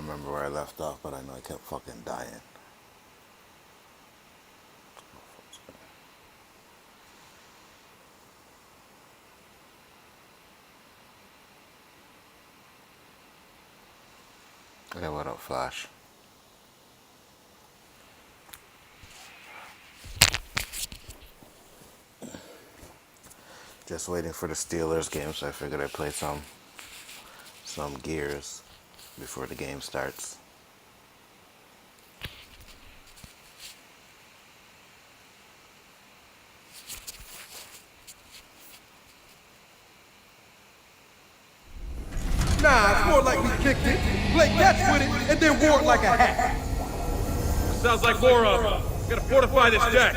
don't remember where I left off, but I know I kept fucking dying. Okay, what up, Flash? Just waiting for the Steelers game, so I figured I'd play some Gears before the game starts. Nah, it's more like we kicked it, played catch with it, and then wore it like a hat. Sounds like more of them. Gotta fortify this deck.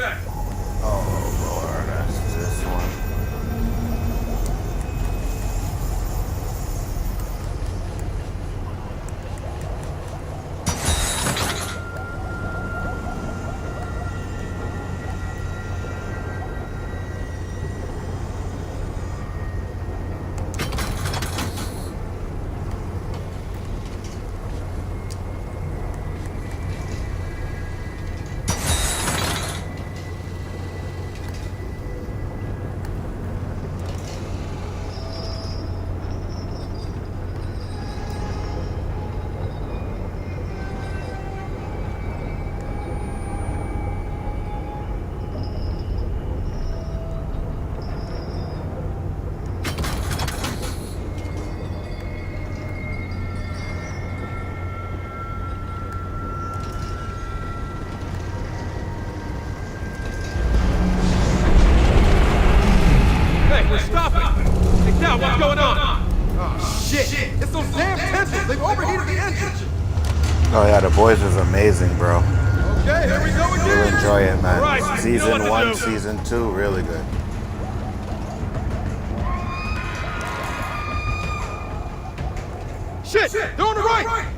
Oh Lord, that's this one. Hey, we're stopping! Hey, Cal, what's going on? Oh, shit. It's those damn pistols. They've overheated the engine. Oh yeah, the boys is amazing, bro. Okay, here we go You'll again. enjoy it, man. Right, you know what Season to 1, do. Season 2, really good. Shit, they're on the right.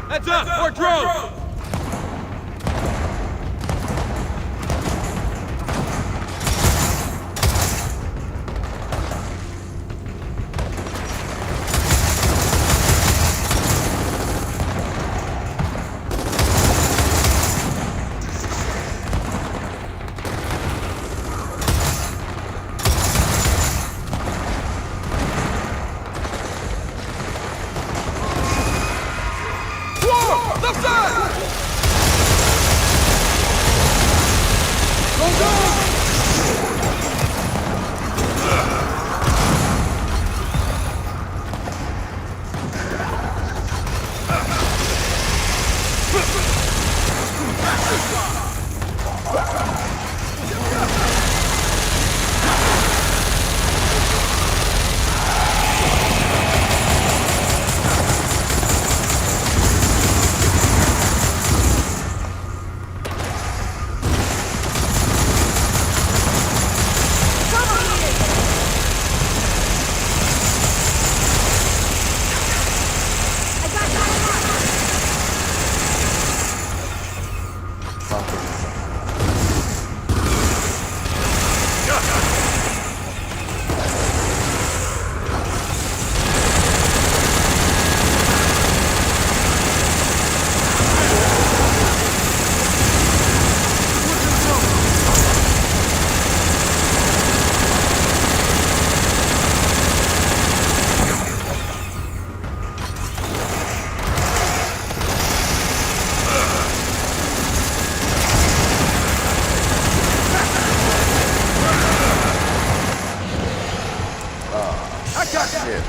Heads up! More drones! Whoa, left side. Go, go. I got that. Shit.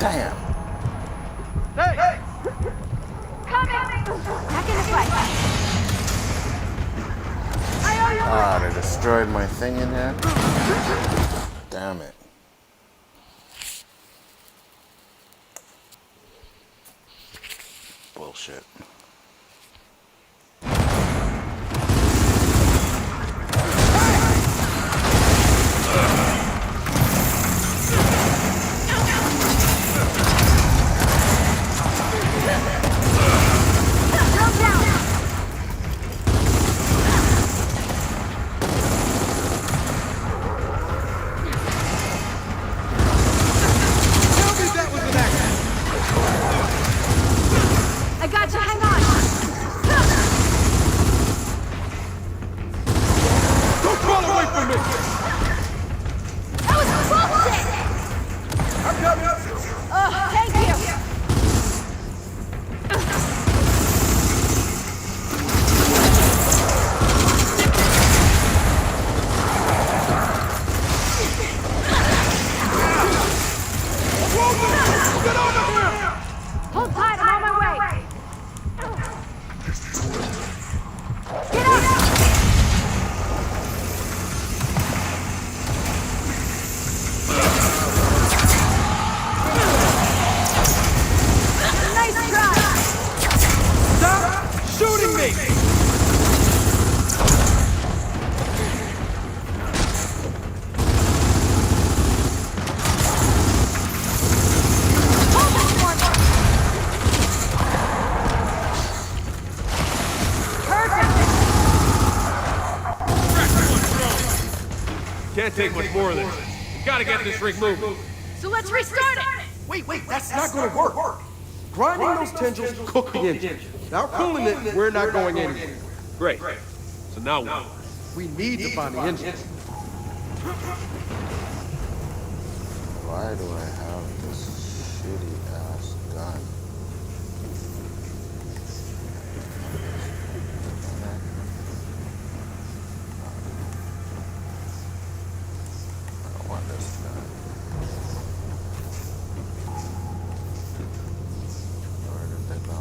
Damn. Hey! Coming! Back in the fight. I owe you Ah, they destroyed my thing in here. Damn it. Bullshit. Tell me that was an accident! I got you, hang on! Don't crawl away from me! That was bullshit! I'm coming! Oh, thank you! Get over here! Hold tight, I'm on my way! Get up! Nice try! Stop shooting me! Hold this one! Perfect! Can't take much more of this. We gotta get this rig moving. So let's restart it! Wait, that's not gonna work. Grinding those tendrils cook the engine. Without cooling it, we're not going anywhere. Great. So now what? We need to find the engine. Why do I have this shitty ass gun? I don't want this gun. Where did they go?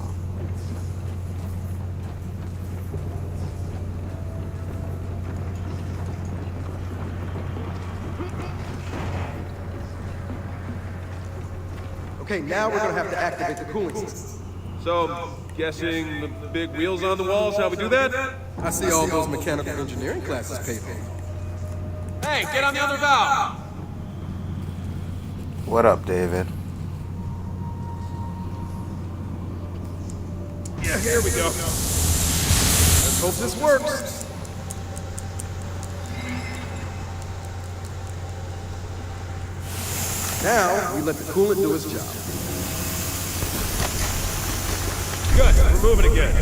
Okay, now we're gonna have to activate the cooling system. So, guessing the big wheels on the walls, how we do that? I see all those mechanical engineering classes paid for. Hey, get on the other valve! What up, David? Yeah, here we go. Let's hope this works. Now, we let the coolant do its job. Good, we're moving again.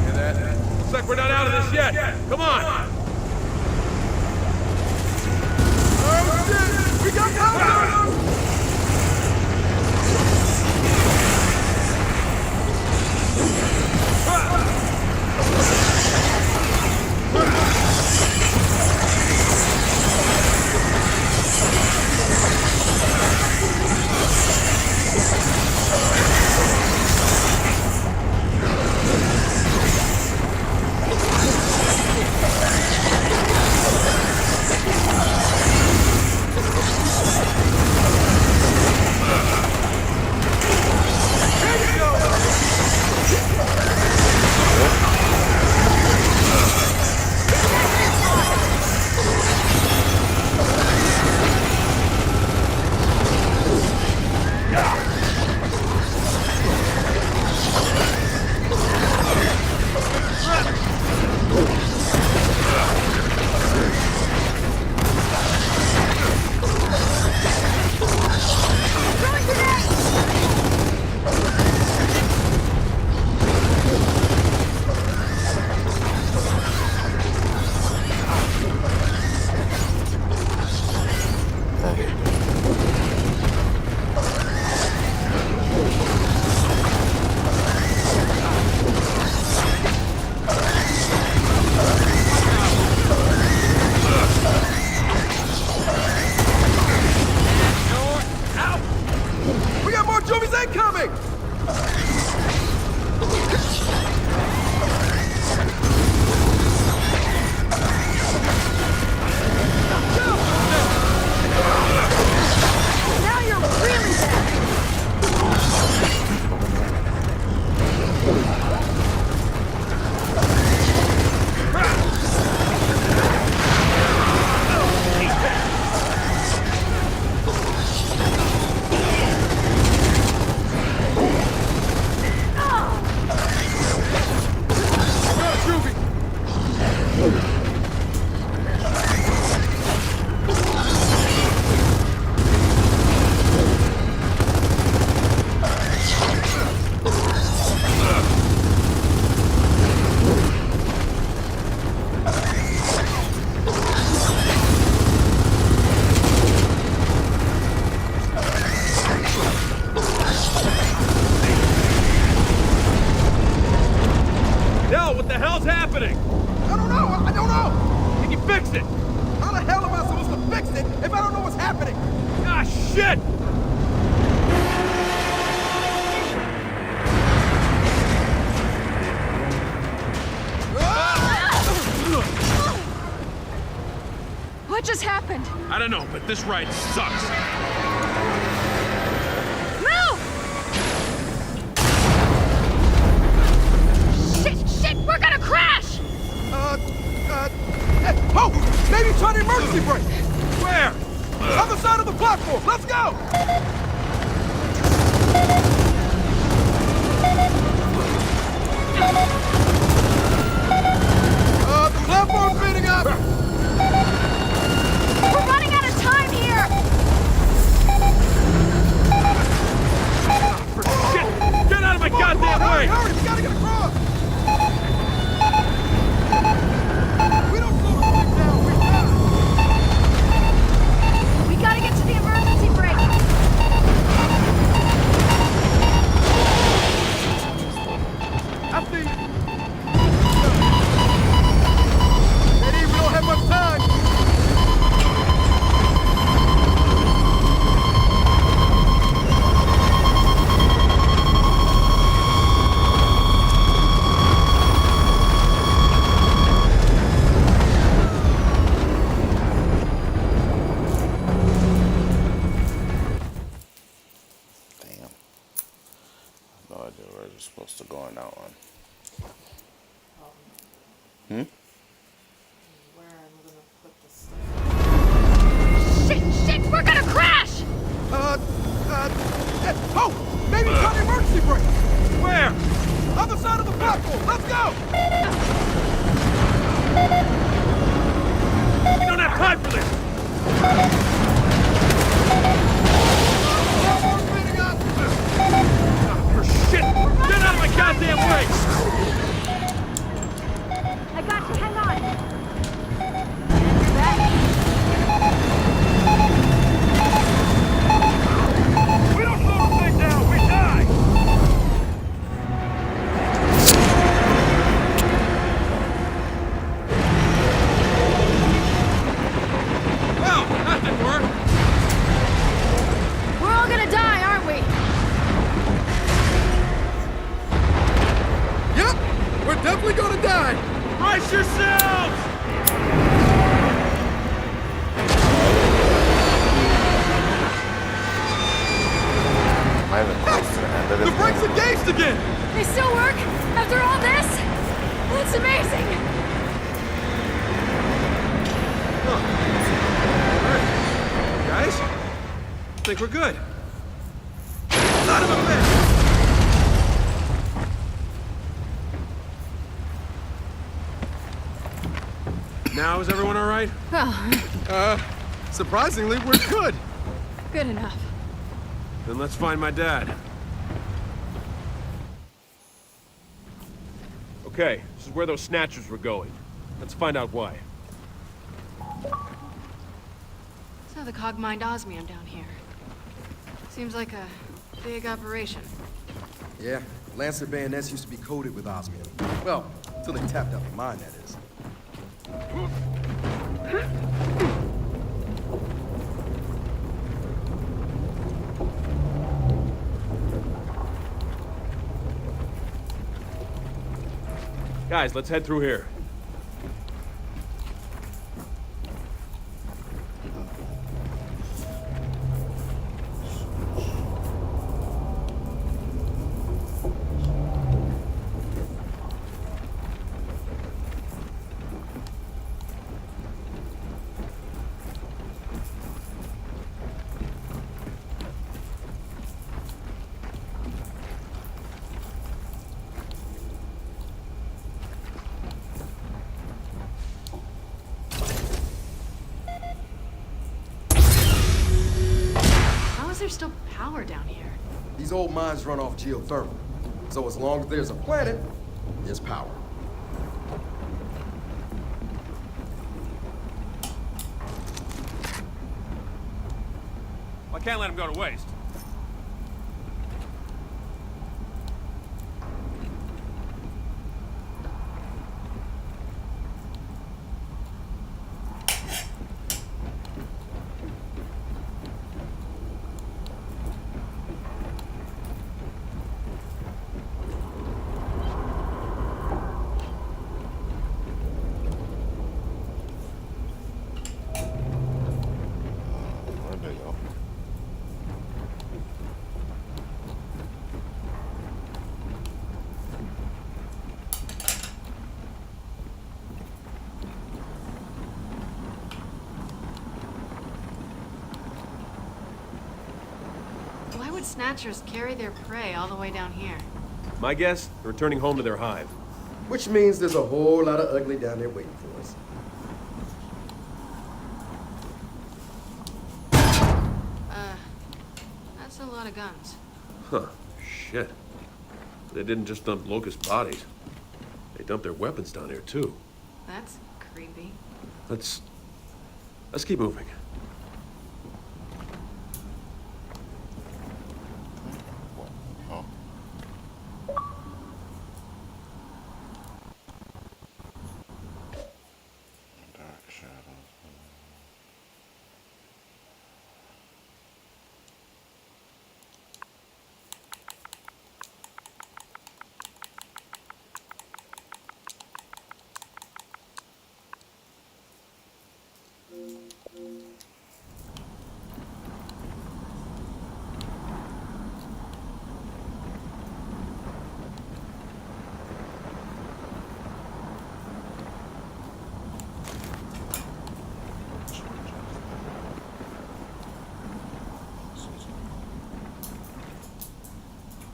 Hear that? Looks like we're not out of this yet. Come on! Oh shit! We got powder! happening? I don't know. I don't know. Can you fix it? How the hell am I supposed to fix it if I don't know what's happening? Ah, shit! What just happened? I don't know, but this ride sucks. Move! Shit! We're gonna crash! Oh! Maybe try the emergency brake! Where? Other side of the platform! Let's go! The platform's speeding up! We're running out of time here! For shit! Get out of my goddamn way! Hurry! We gotta get across! We don't slow the thing down, we die! We gotta get to the emergency brake! I see you! Eddie, we don't have much time! Damn. No idea where you're supposed to go on that one. Where I'm gonna put the stuff. Shit! We're gonna crash! Oh! Maybe try the emergency brake! Where? Other side of the platform! Let's go! We don't have time for this! Platform's speeding up! Ah, for shit! Get out of my goddamn way! I got you, hang on! We don't slow the thing down, we die! Well, that didn't work. We're all gonna die, aren't we? Yep! We're definitely gonna die! Brace yourselves! Am I even close to the end of this? The brakes engaged again! They still work? After all this? That's amazing! Guys, I think we're good. Son of a bitch! Now, is everyone all right? Well, Surprisingly, we're good. good enough. Then let's find my dad. Okay, this is where those snatchers were going. Let's find out why. So the cog mined osmium down here. Seems like a big operation. Yeah, Lancer bayonets used to be coated with osmium. Well, until they tapped out the mine, that is. Guys, let's head through here. How is there still power down here? These old mines run off geothermal. So as long as there's a planet, there's power. I can't let him go to waste. would Snatchers carry their prey all the way down here? My guess, they're returning home to their hive. Which means there's a whole lot of ugly down there waiting for us. That's a lot of guns. Huh. Shit. They didn't just dump Locust bodies. They dumped their weapons down here, too. That's creepy. Let's keep moving. What? Oh. Dark shadows.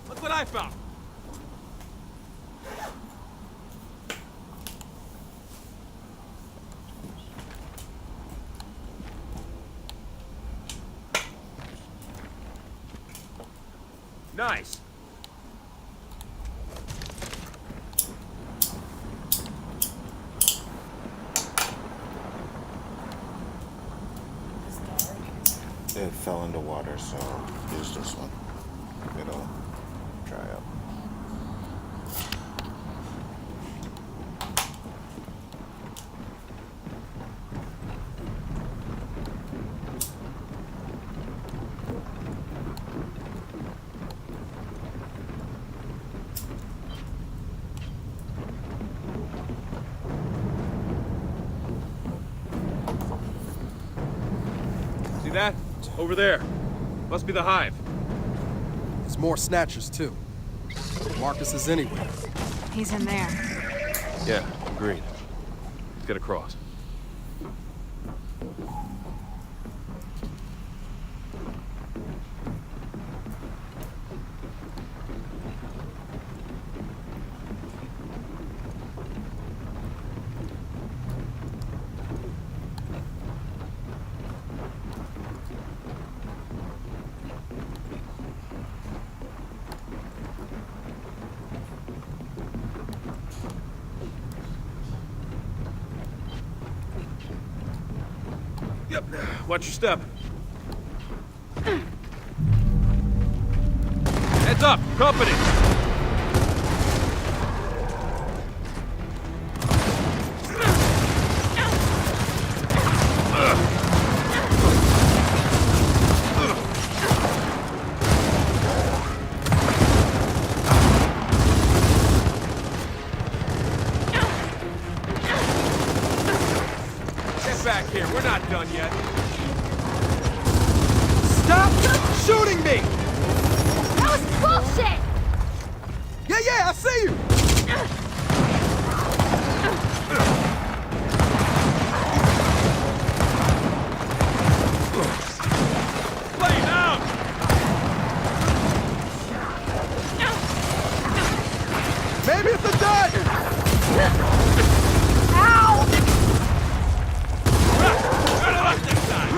Look what I found! Nice! It fell into water, so use this one. It'll dry up. See that? Over there. Must be the hive. There's more Snatchers, too. Marcus is anywhere. He's in there. Yeah, agreed. Let's get across. Yep. Watch your step. Heads up! Company! Get back here. We're not done yet. Stop shooting me! That was bullshit! Yeah, I see you! Play now! Maybe it's a dud! Ow! Better luck this time!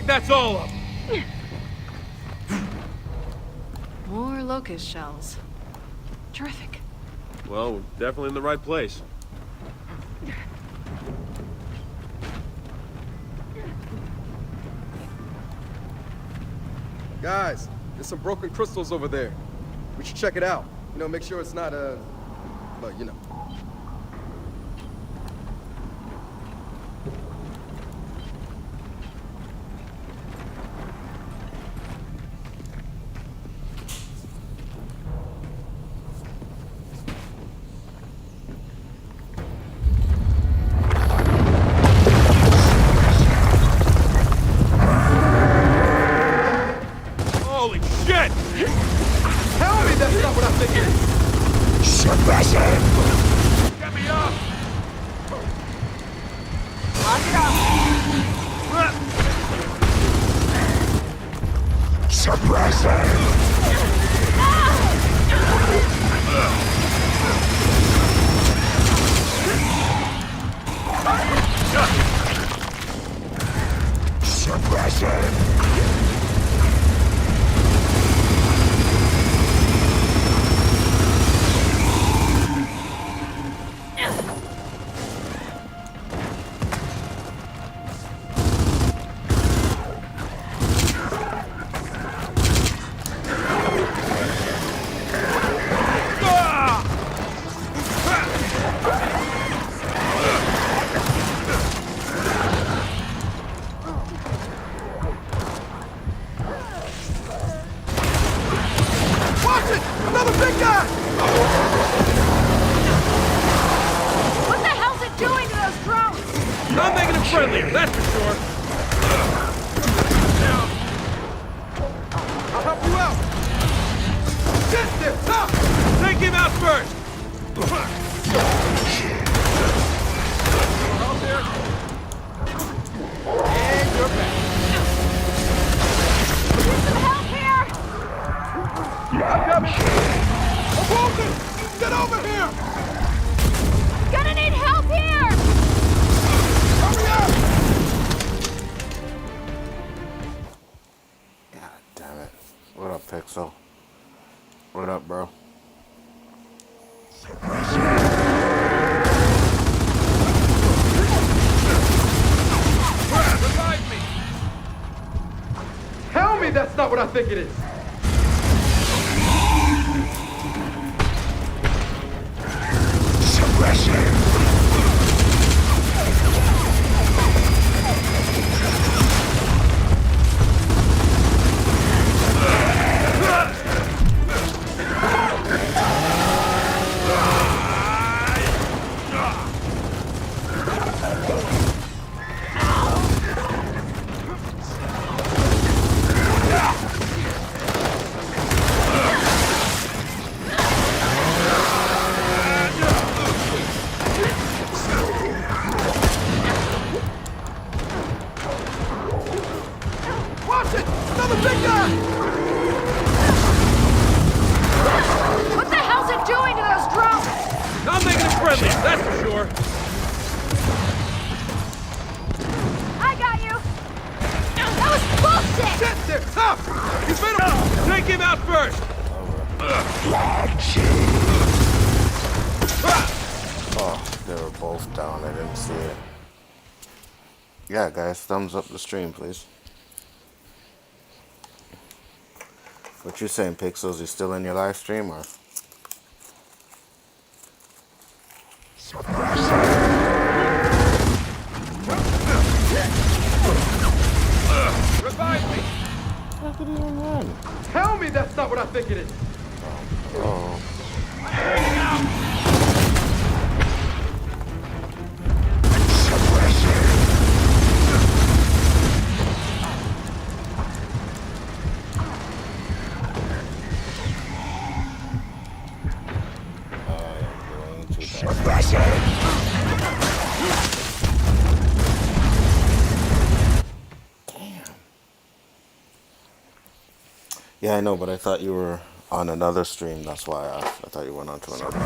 think that's all of them. More locust shells. Terrific. Well, we're definitely in the right place. Guys, there's some broken crystals over there. We should check it out. You know, make sure it's not, well, you know. Holy shit! Tell me that's not what I think it is! Suppressor! Get me up! Suppressor! Suppressor! Watch it! Another big guy! What the hell's it doing to those drones? Not making it friendlier, that's for sure. I'll help you out! Sit there! Stop! Take him out first! Out there. And you're back. Need some help here! I'm coming! I'm wounded! Get over here! Gonna need help here! Hurry up! God damn it. What up, Pixel? What up, bro? Revive me! Tell me that's not what I think it is! Suppressor! Watch it! Another big guy! What the hell's it doing to those drones? Not making it friendlier, that's for sure. I got you! That was bullshit! Sit there! Stop! He's been Take him out first! Oh, they were both down. I didn't see it. Yeah, guys, thumbs up the stream, please. What you saying, Pixels? You still in your live stream, or? Revive me! How could he even run? Tell me that's not what I think it is! Oh. Yeah, I know, but I thought you were on another stream. That's why I asked. I thought you went on to another.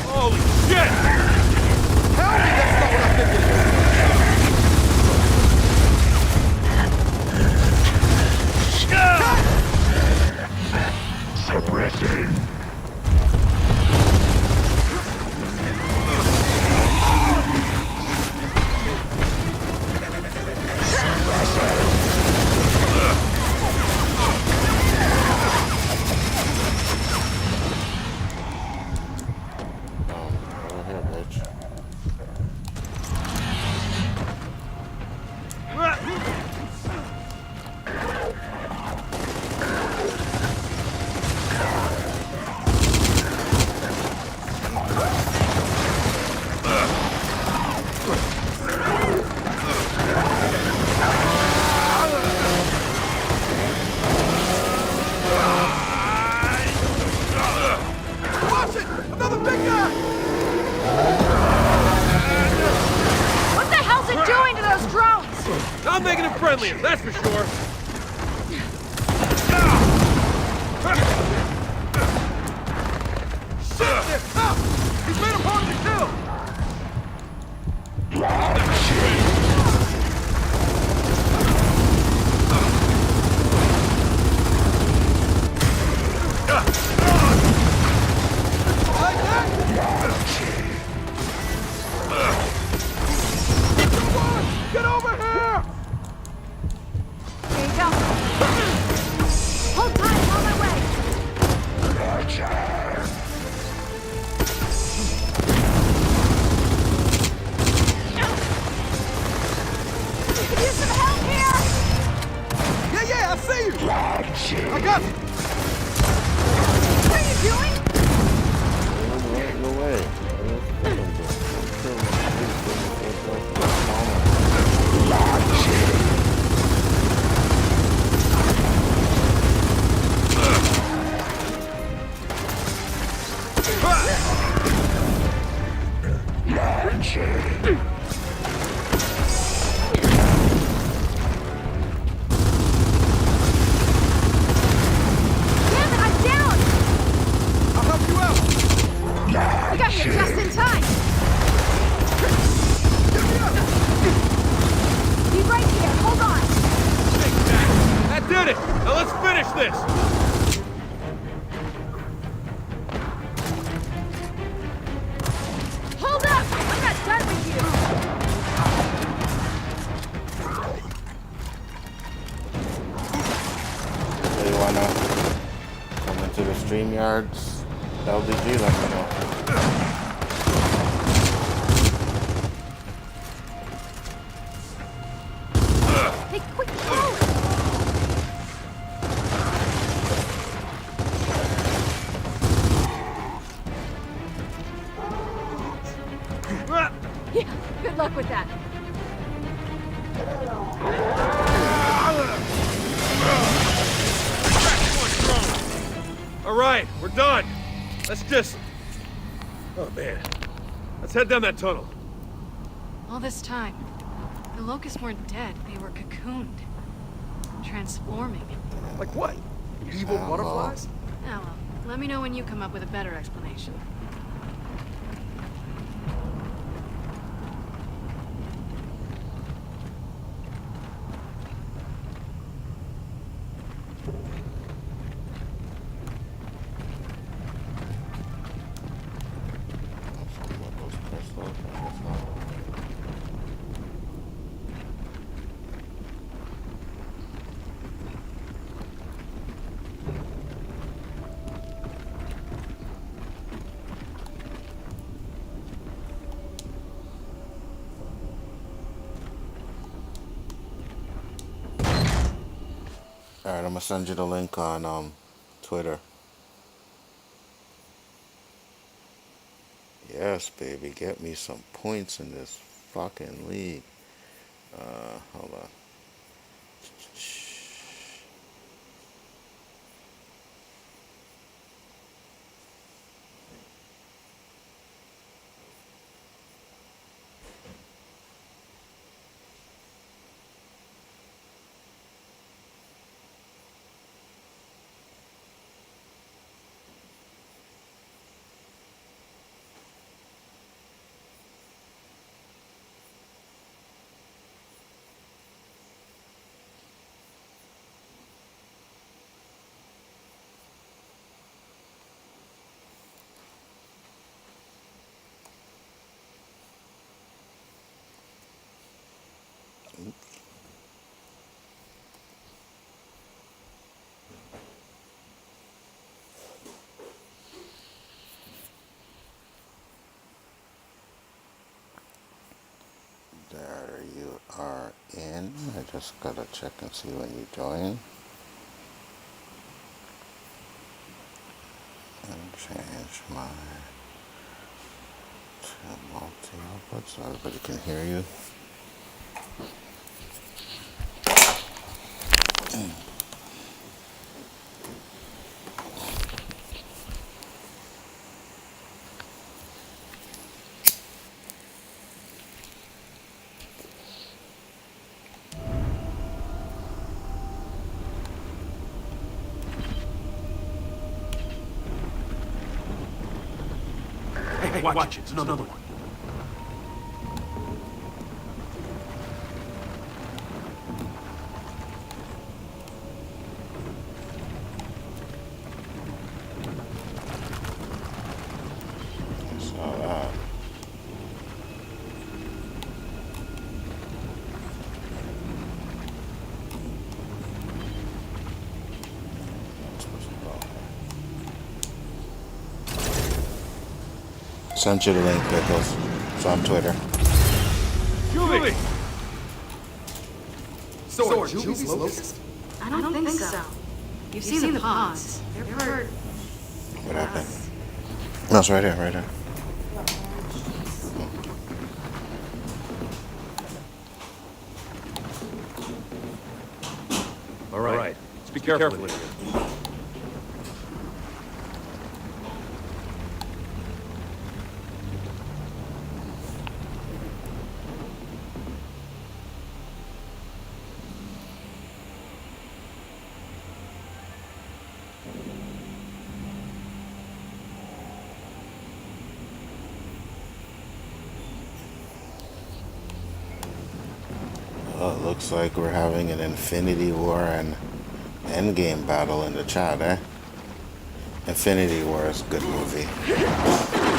Holy shit! I'm making him friendlier, that's for sure. Shit! Stop! He's made him hard to kill! Like that? Come on! Get over here! Here you go. Hold tight, I'm on my way. Could use some help here. Yeah, I see you! I got you! What are you doing? No way. Damn it, I'm down. I'll help you out! I got here just in time. Be right here. Hold on. That did it! Now let's finish this! Hold up! I'm not done with you. So you wanna come into the StreamYards? LDG, let me know. Hey, quick, go! Yeah, good luck with that. All right, we're done. Let's just... Oh, man. Let's head down that tunnel. All this time, the locusts weren't dead. They were cocooned. Transforming. Like what? Evil butterflies? Oh, well, let me know when you come up with a better explanation. Alright, I'm gonna send you the link on Twitter. Yes, baby, get me some points in this fucking league. Hold on. There you are in. I just gotta check and see when you join. And change my to multi-output so everybody can hear you. Hey, watch it. It's another one. I saw that. Sent you the link, Pickles. It's on Twitter. Julie! So are Julie's locusts? I don't think so. You've seen the pods. They're for... What happened? No, it's right here, right here. All right. Let's be careful in here. Well, it looks like we're having an Infinity War and Endgame battle in the chat, eh? Infinity War is a good movie.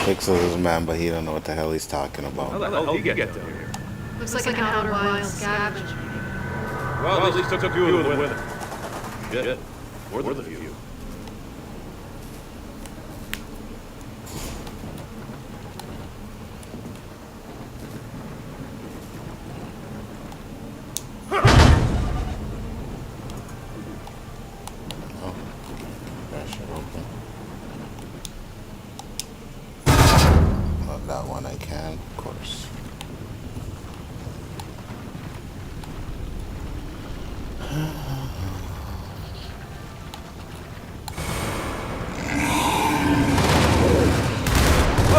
Pixels is a man, but he don't know what the hell he's talking How about. the hell did you get down here? Looks like an outer wild scavenger. Well, at least took two of them with him. Shit. More than a few. Oh, that should open. Well, that one I can, of course.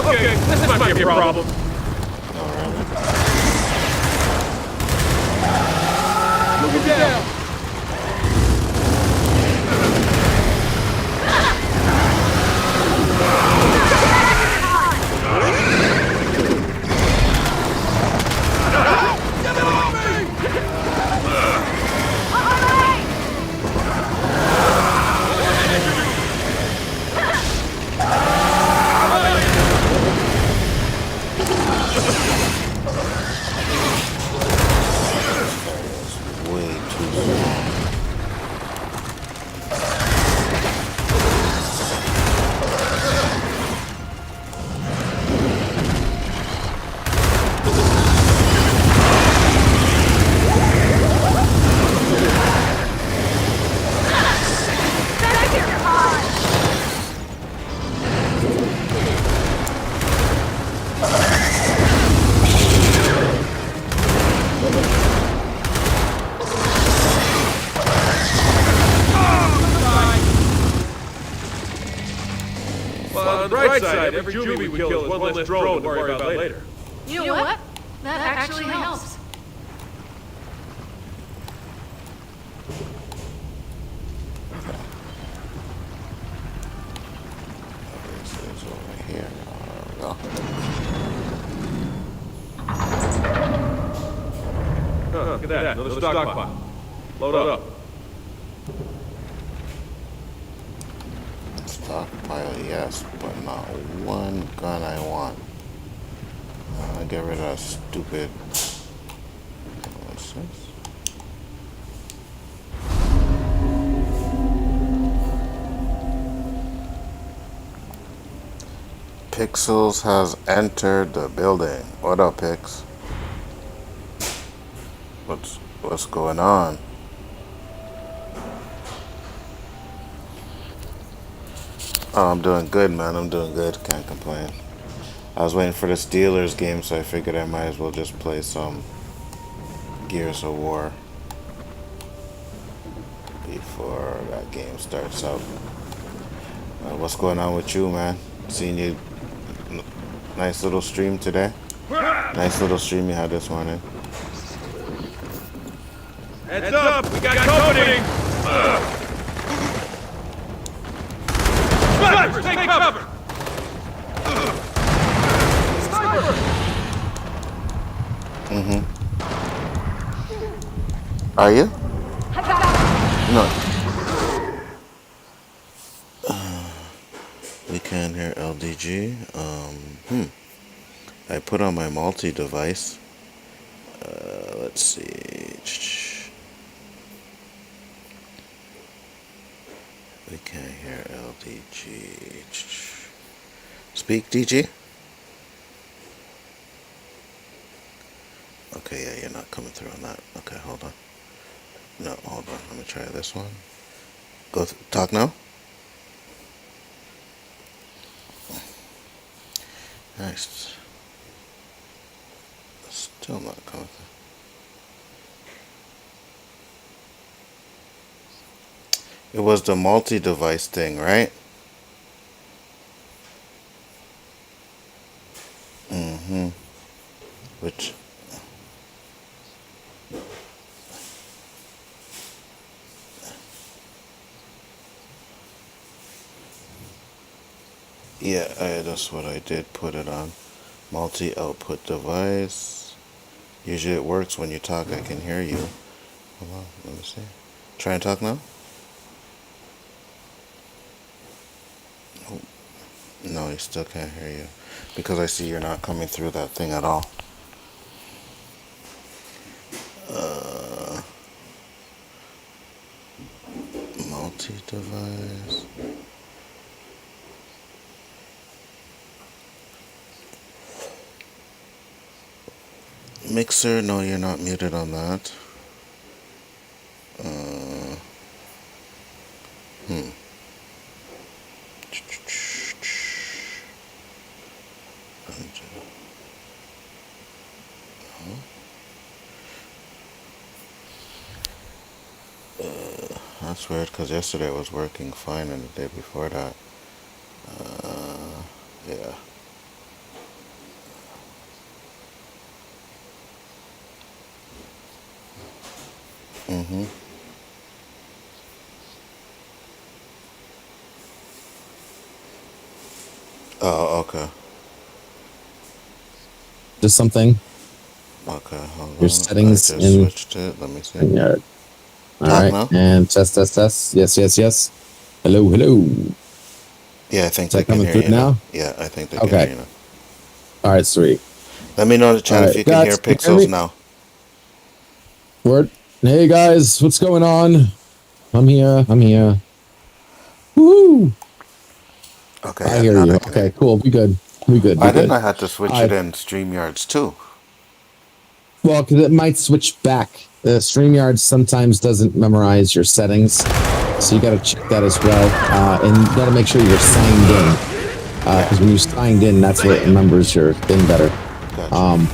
Okay, this might be a problem. Oh, really? Look down! Way too long. Well, on the bright side, every Julie we kill is one less drone to worry about later. You know what? That actually helps. This is over here. There we go. Look at that, another stockpile. Load up. Stockpile, yes, but not one gun I want. Get rid of that stupid. What's this? Pixels has entered the building. What up, Pix? What's going on? Oh, I'm doing good, man. I'm doing good. Can't complain. I was waiting for the Steelers game, so I figured I might as well just play some Gears of War before that game starts up. What's going on with you, man? Seeing you. Nice little stream today. Nice little stream you had this morning. Heads up, we got company! Snipers, take cover! Mm-hmm. Are you? No. We can't hear LDG. I put on my multi-device. Let's see. We can't hear LDG. Speak, DG. Okay, yeah, you're not coming through on that. Okay, hold on. No, hold on. Let me try this one. Talk now. Nice. Still not coming through. It was the multi-device thing, right? Mm-hmm. Which... Yeah, that's what I did. Put it on multi-output device. Usually it works when you talk. I can hear you. Hold on, let me see. Try and talk now. Oh. No, he still can't hear you because I see you're not coming through that thing at all. Multi-device. Mixer, no, you're not muted on that. That's weird because yesterday it was working fine and the day before that. Yeah. Mm-hmm. Oh, okay. Just something. Okay, hold on. Your settings I just in switched it. Let me see. Yeah. All Talk right. now? And test. Yes. Hello. Yeah, I think Is they that can coming hear through you now. now? Yeah, I think they can Okay. hear you now. All right, sweet. Let me know in the chat All if right, you can hear guys, can you hear Pixels me? now. Word. Hey guys, what's going on? I'm here. Woo! Okay, I yeah, hear now you. they can hear Okay, you. cool. We good. I didn't know I had to switch All it right. in StreamYards too. Well, because it might switch back. The StreamYard sometimes doesn't memorize your settings, so you got to check that as well. And you got to make sure you're signed in, because when you're signed in, that's where it remembers your thing better. Gotcha.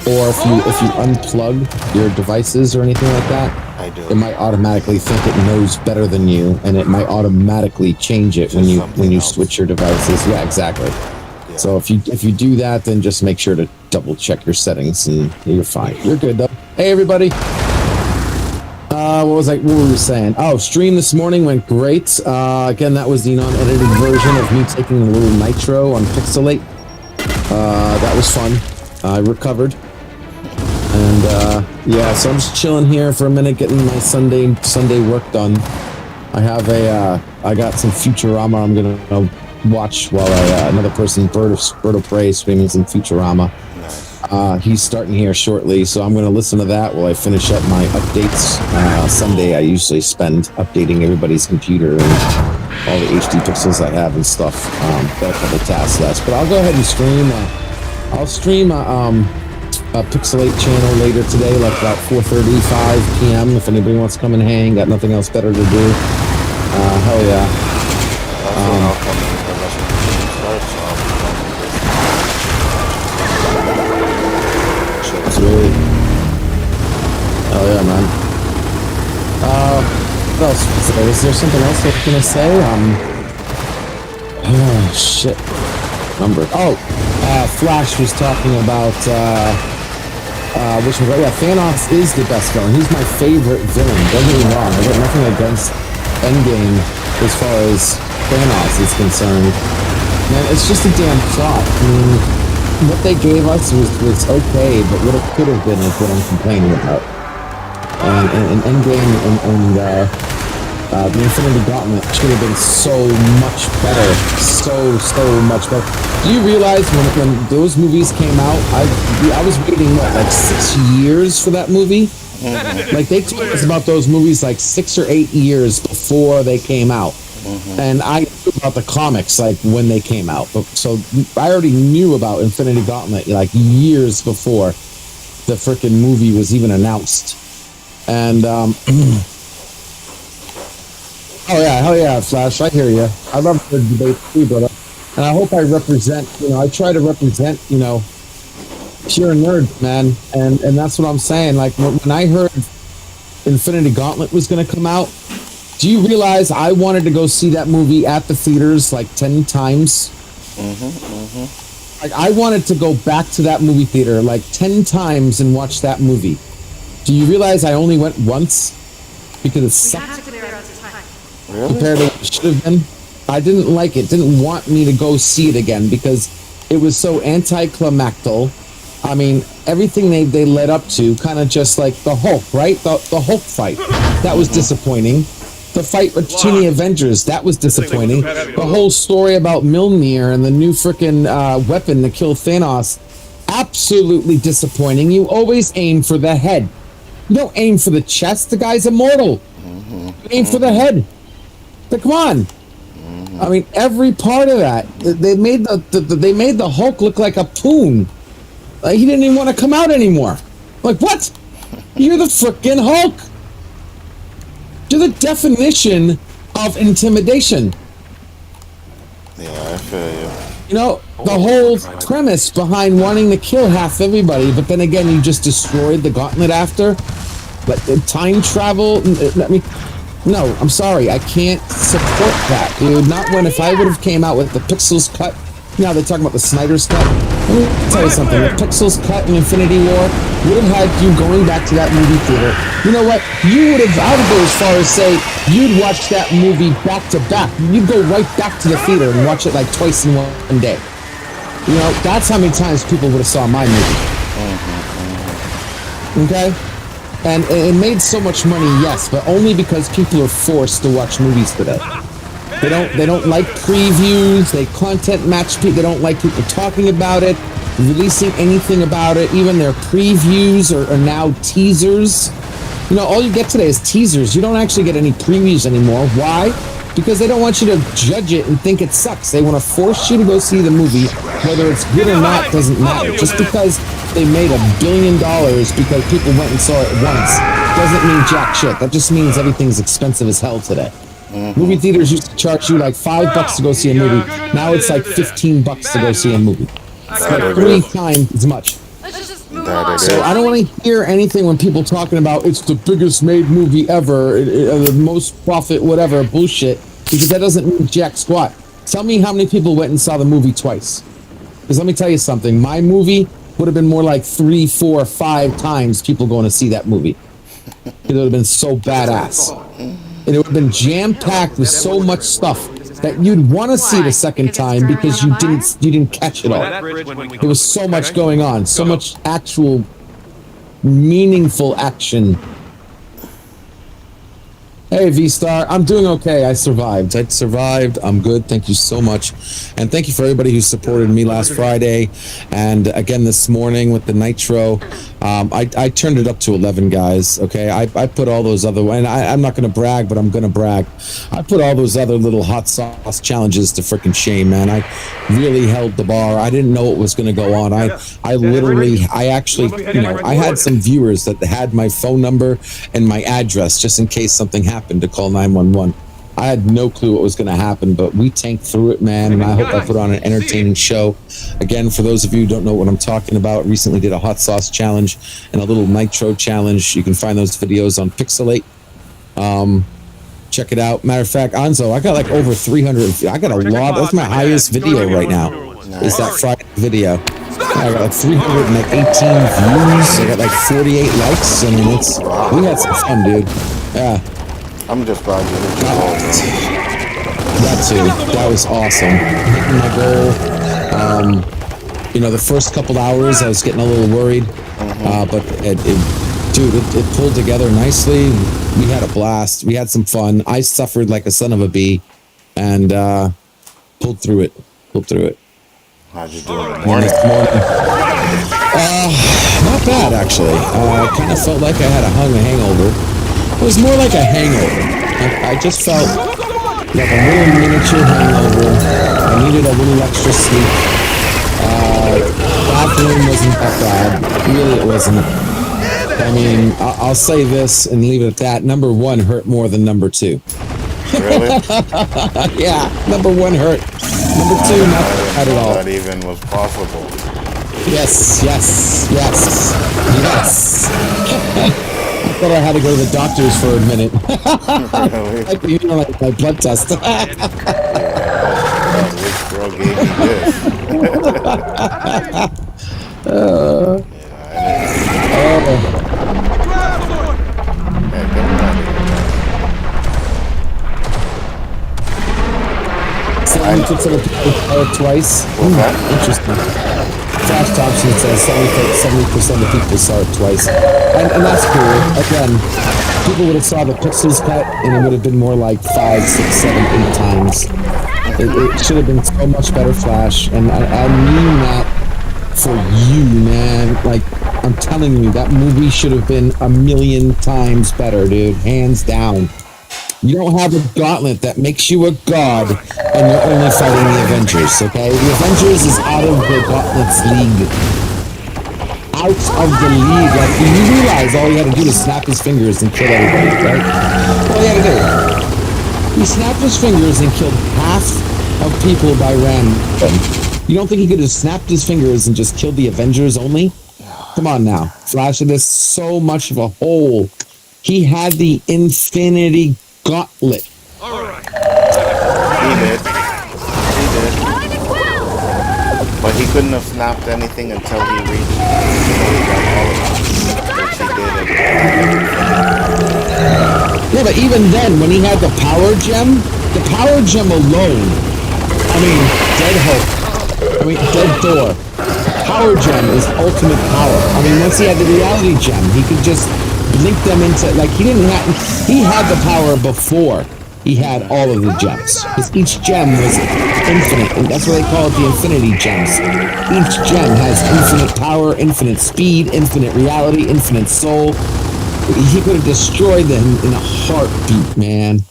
Or if you unplug your devices or anything like that, I do. it might automatically think it knows better than you, and it might automatically change it when Just you something else. switch your devices. Yeah, exactly. Yeah. So if you do that, then just make sure to double check your settings, and you're fine. You're good though. Hey everybody. What were we saying? Oh, stream this morning went great. Again, that was the non-edited version of me taking a little nitro on Pixelate. That was fun. I recovered. And yeah, so I'm just chilling here for a minute, getting my Sunday work done. I got some Futurama I'm gonna watch while another person, Bird of Prey, streaming some Futurama. Nice. He's starting here shortly, so I'm gonna listen to that while I finish up my updates. Sunday I usually spend updating everybody's computer and all the HD pixels I have and stuff. Got a couple tasks left, but I'll go ahead and stream. I'll stream a Pixelate channel later today, like about 4:35 p.m. If anybody wants to come and hang, got nothing else better to do. Hell yeah. That's when I'll come in because that's when the stream starts. So I'll be coming. Sweet. Hell yeah, man. What else was there? Was there something else I was gonna say? Oh, shit. Flash was talking about, Thanos is the best villain. He's my favorite villain. Don't get me wrong. I got nothing against Endgame as far as Thanos is concerned. Man, it's just a damn plot. I mean, what they gave us was okay, but what it could have been is what I'm complaining about. And Endgame and the Infinity Gauntlet should have been so much better, so much better. Do you realize when those movies came out, I was waiting what, like 6 years for that movie? Like they told us about those movies like 6 or 8 years before they came out. And I knew about the comics like when they came out. So I already knew about Infinity Gauntlet like years before the freaking movie was even announced. And oh yeah, hell yeah, Flash, I hear you. I love the debate too, brother. And I hope I represent, I try to represent, pure nerds, man. And that's what I'm saying. Like when I heard Infinity Gauntlet was going to come out, do you realize I wanted to go see that movie at the theaters like 10 times? Like I wanted to go back to that movie theater like 10 times and watch that movie. Do you realize I only went once? Because it sucked compared to what it should have been. I didn't like it, didn't want me to go see it again because it was so anticlimactic. I mean, everything they led up to, kind of just like the Hulk, right? The Hulk fight. That was disappointing. The fight between the Avengers, that was disappointing. The whole story about Mjolnir and the new freaking weapon to kill Thanos, absolutely disappointing. You always aim for the head. You don't aim for the chest. The guy's immortal. You aim for the head. But come on. I mean, every part of that. They made they made the Hulk look like a poon. Like, he didn't even want to come out anymore. Like, what? You're the freaking Hulk. You're the definition of intimidation. Yeah, I feel you. The whole premise behind wanting to kill half everybody, but then again, you just destroyed the gauntlet after. But time travel, no, I'm sorry, I can't support that, dude. Not when, if I would have came out with the Pixels cut, they're talking about the Snyder's cut. Let me tell you something, the Pixels cut in Infinity War would have had you going back to that movie theater. You know what? I would go as far as say, you'd watch that movie back to back. You'd go right back to the theater and watch it like twice in one day. That's how many times people would have saw my movie. Okay? And it made so much money, yes, but only because people are forced to watch movies today. They don't like previews, they content match people, they don't like people talking about it, releasing anything about it, even their previews are now teasers. All you get today is teasers. You don't actually get any previews anymore. Why? Because they don't want you to judge it and think it sucks. They want to force you to go see the movie, whether it's good or not doesn't matter. Just because they made $1 billion because people went and saw it once doesn't mean jack shit. That just means everything's expensive as hell today. Movie theaters used to charge you like $5 to go see a movie. Now it's like $15 to go see a movie. Like 3 times as much. Let's just move on. So I don't want to hear anything when people talking about it's the biggest made movie ever, the most profit, whatever, bullshit, because that doesn't mean jack squat. Tell me how many people went and saw the movie twice. Because let me tell you something, my movie would have been more like 3, 4, 5 times people going to see that movie. It would have been so badass. And it would have been jam-packed with so much stuff that you'd want to see the second time because you didn't catch it all. There was so much going on, so much actual meaningful action. Hey, V-Star, I'm doing okay. I survived. I'm good. Thank you so much. And thank you for everybody who supported me last Friday. And again this morning with the Nitro. I turned it up to 11, guys. Okay, I put all those other, and I'm not going to brag, but I'm going to brag. I put all those other little hot sauce challenges to freaking shame, man. I really held the bar. I didn't know what was going to go on. I actually, I had some viewers that had my phone number and my address just in case something happened to call 911. I had no clue what was going to happen, but we tanked through it, man, and I hope I put on an entertaining show. Again, for those of you who don't know what I'm talking about, recently did a hot sauce challenge and a little nitro challenge. You can find those videos on Pixelate. Check it out. Matter of fact, Anzo, I got like over 300. I got a lot. That's my highest video right now. Is that Friday video? I got like 318 views. I got like 48 likes. I mean, we had some fun, dude. Yeah. I'm just glad you hit your goal. That too. That was awesome. Hitting my goal. You know, the first couple hours I was getting a little worried, but it pulled together nicely. We had a blast. We had some fun. I suffered like a son of a bee, and pulled through it. How'd you do in the And morning? this morning, not bad actually. I kind of felt like I had a hangover. It was more like a hangover. I just felt like a little miniature hangover. I needed a little extra sleep. Bathroom wasn't that bad. Really, it wasn't. I mean, I'll say this and leave it at that. Number 1 hurt more than number 2. Really? Yeah, number 1 hurt. Number 2, not bad at all. That even was possible. Yes. I thought I had to go to the doctors for a minute. Really? Like, you know, like my blood test. Which girl gave me this? So you took some of the twice. Interesting. Flash Thompson says 70% of people saw it twice, and that's cool. Again, people would have saw the pixels cut, and it would have been more like 5, 6, 7, 8 times. It should have been so much better Flash, and I mean that for you, man. Like, I'm telling you, that movie should have been 1,000,000 times better, dude. Hands down. You don't have a gauntlet that makes you a god, and you're only fighting the Avengers, okay? The Avengers is out of the gauntlets league. Out of the league. Like, you realize all you had to do is snap his fingers and kill everybody, right? All you had to do. He snapped his fingers and killed half of people by random. You don't think he could have snapped his fingers and just killed the Avengers only? Come on now. Flash, it is so much of a hole. He had the Infinity Gauntlet. All right. He did. But he couldn't have snapped anything until he reached, he got all of it, which he did. Yeah, but even then, when he had the power gem alone, Dead Thor, power gem is ultimate power. I mean, once he had the reality gem, he could just blink them into, like, he had the power before he had all of the gems. Because each gem was infinite, and that's why they call it the Infinity Gems. Each gem has infinite power, infinite speed, infinite reality, infinite soul. He could have destroyed them in a heartbeat, man.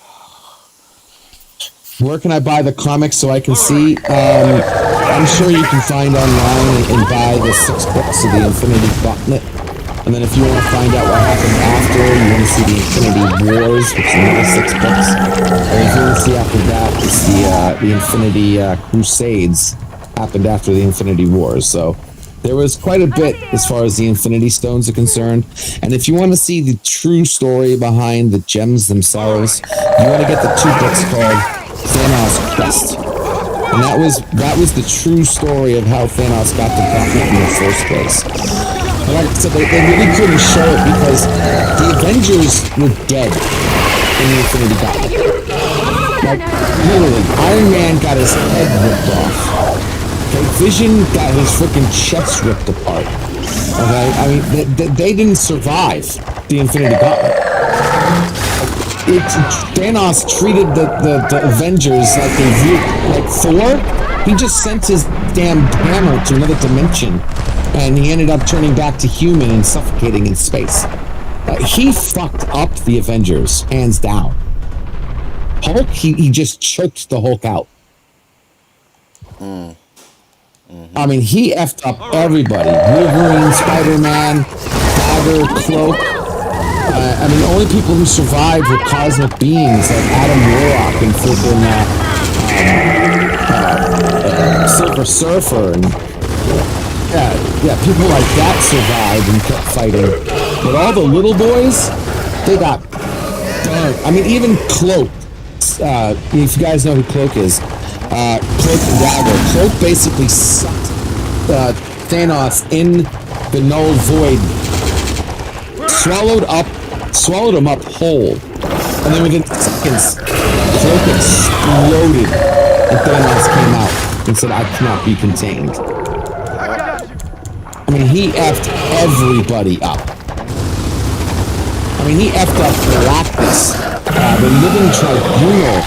Where can I buy the comics so I can see? I'm sure you can find online and buy the 6 books of the Infinity Gauntlet. And then if you want to find out what happened after, you want to see the Infinity Wars, which is another 6 books. And if you want to see after that, it's the Infinity Crusades happened after the Infinity Wars. So there was quite a bit as far as the Infinity Stones are concerned. And if you want to see the true story behind the gems themselves, you want to get the 2 books called Thanos Quest. And that was the true story of how Thanos got the Gauntlet in the first place. But like I said, they really couldn't show it because the Avengers were dead in the Infinity Gauntlet. Like, literally, Iron Man got his head ripped off. Okay, Vision got his freaking chest ripped apart. Okay, I mean, they didn't survive the Infinity Gauntlet. Thanos treated the Avengers like like Thor. He just sent his damn hammer to another dimension, and he ended up turning back to human and suffocating in space. He fucked up the Avengers, hands down. Hulk, he just choked the Hulk out. I mean, he effed up everybody. Wolverine, Spider-Man, Dagger, Cloak. I mean, the only people who survived were cosmic beings like Adam Warlock and freaking Silver Surfer, and people like that survived and kept fighting. But all the little boys, they got done. I mean, even Cloak. If you guys know who Cloak is, Cloak and Dagger. Cloak basically sucked Thanos in the null void, swallowed him up whole, and then within seconds, Cloak exploded, and Thanos came out and said, "I cannot be contained." I mean, he effed everybody up. I mean, he effed up Galactus, the Living Tribunal,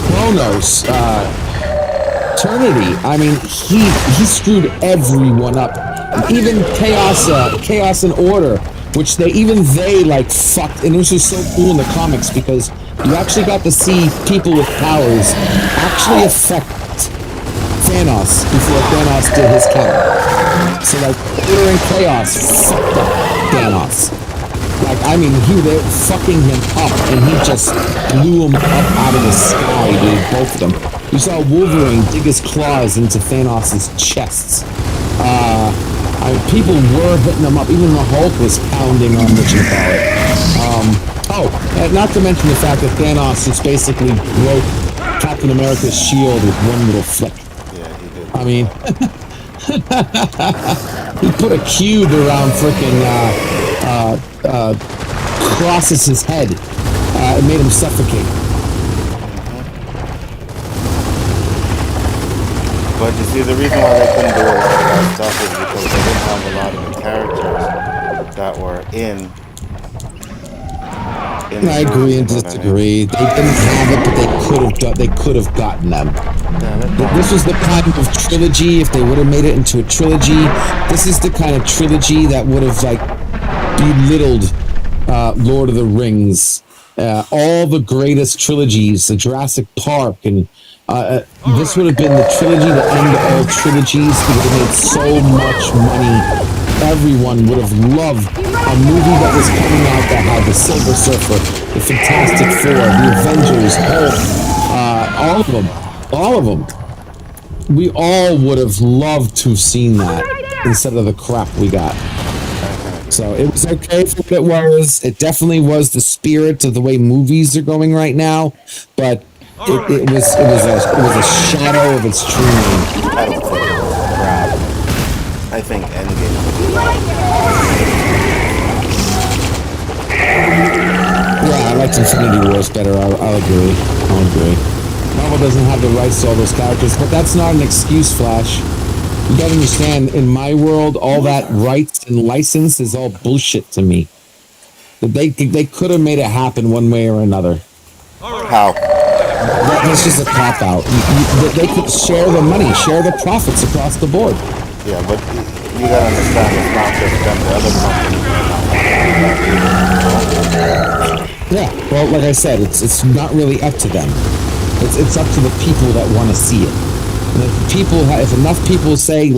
Chronos, Eternity. I mean, he screwed everyone up. Even Chaos and Order, which they like fucked, and this was so cool in the comics because you actually got to see people with powers actually affect Thanos before Thanos did his counter. So like Order and Chaos fucked up Thanos. Like, I mean, they were fucking him up, and he just blew him up out of the sky, dude, both of them. You saw Wolverine dig his claws into Thanos' chests. People were hitting him up. Even the Hulk was pounding on whatchamacallit. Not to mention the fact that Thanos just basically broke Captain America's shield with one little flick. Yeah, he did. I mean, he put a cube around frickin' crosses' head. It made him suffocate. But you see, the reason why they couldn't do a lot of that stuff is because they didn't have a lot of the characters that were in I agree and the movie, you know what I mean? disagree. They didn't have it, but they could have gotten them. This was the kind of trilogy. If they would have made it into a trilogy, this is the kind of trilogy that would have like belittled Lord of the Rings, all the greatest trilogies, the Jurassic Park, and this would have been the trilogy to end all trilogies. It would have made so much money. Everyone would have loved a movie that was coming out that had the Silver Surfer, the Fantastic Four, the Avengers, Hulk, all of them. We all would have loved to have seen that instead of the crap we got. So it was okay for what it was. It definitely was the spirit of the way movies are going right now, but it was a shadow of its true name. I don't think it was crap. I think Endgame was Yeah, I liked Infinity Wars better. I'll agree. Marvel doesn't have the rights to all those characters, but that's not an excuse, Flash. You gotta understand, in my world, all that rights and license is all bullshit to me. They could have made it happen one way or another. How? That's just a cop out. They could share the money, share the profits across the board. Yeah, but you gotta understand, it's not just them. The other companies. Yeah, well, like I said, it's not really up to them. It's up to the people that want to see it. And if enough people say,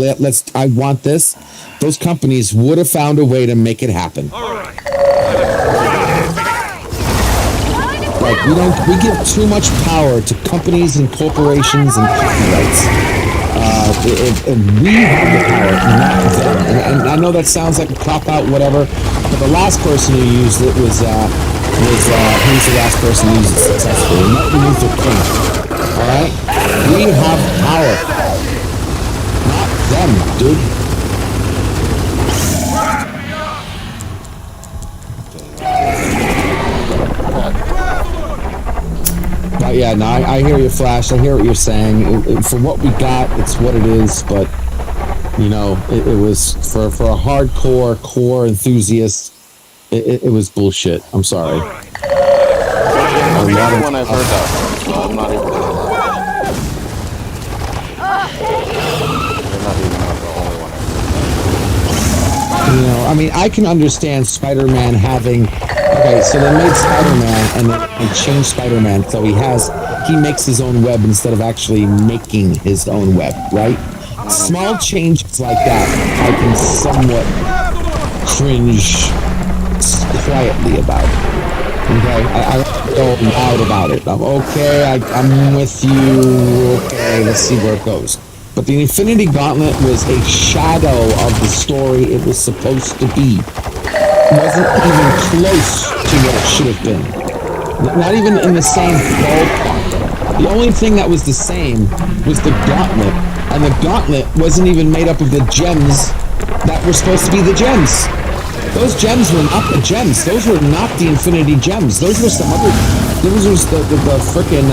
I want this, those companies would have found a way to make it happen. Like, we give too much power to companies and corporations and copyrights. And we have the power, not them. And I know that sounds like a cop-out, whatever, but the last person who used it was who's the last person who used it successfully? Martin Luther King. Alright? We have power. Not them, dude. But yeah, no, I hear you, Flash. I hear what you're saying. For what we got, it's what it is, but you know, it was for a hardcore core enthusiast, it was bullshit. I'm sorry. That's the only one I've heard that, so I'm not even gonna lie. They're not even the only one I've heard. You know, I mean, I can understand Spider-Man having. Okay, so they made Spider-Man and they changed Spider-Man so he makes his own web instead of actually making his own web, right? Small changes like that, I can somewhat cringe quietly about. Okay, I go loud about it. I'm okay. I'm with you. Okay, let's see where it goes. But the Infinity Gauntlet was a shadow of the story it was supposed to be. It wasn't even close to what it should have been. Not even in the same ballpark. The only thing that was the same was the Gauntlet, and the Gauntlet wasn't even made up of the gems that were supposed to be the gems. Those gems were not the gems. Those were not the Infinity Gems. Those were some other. Those was the frickin'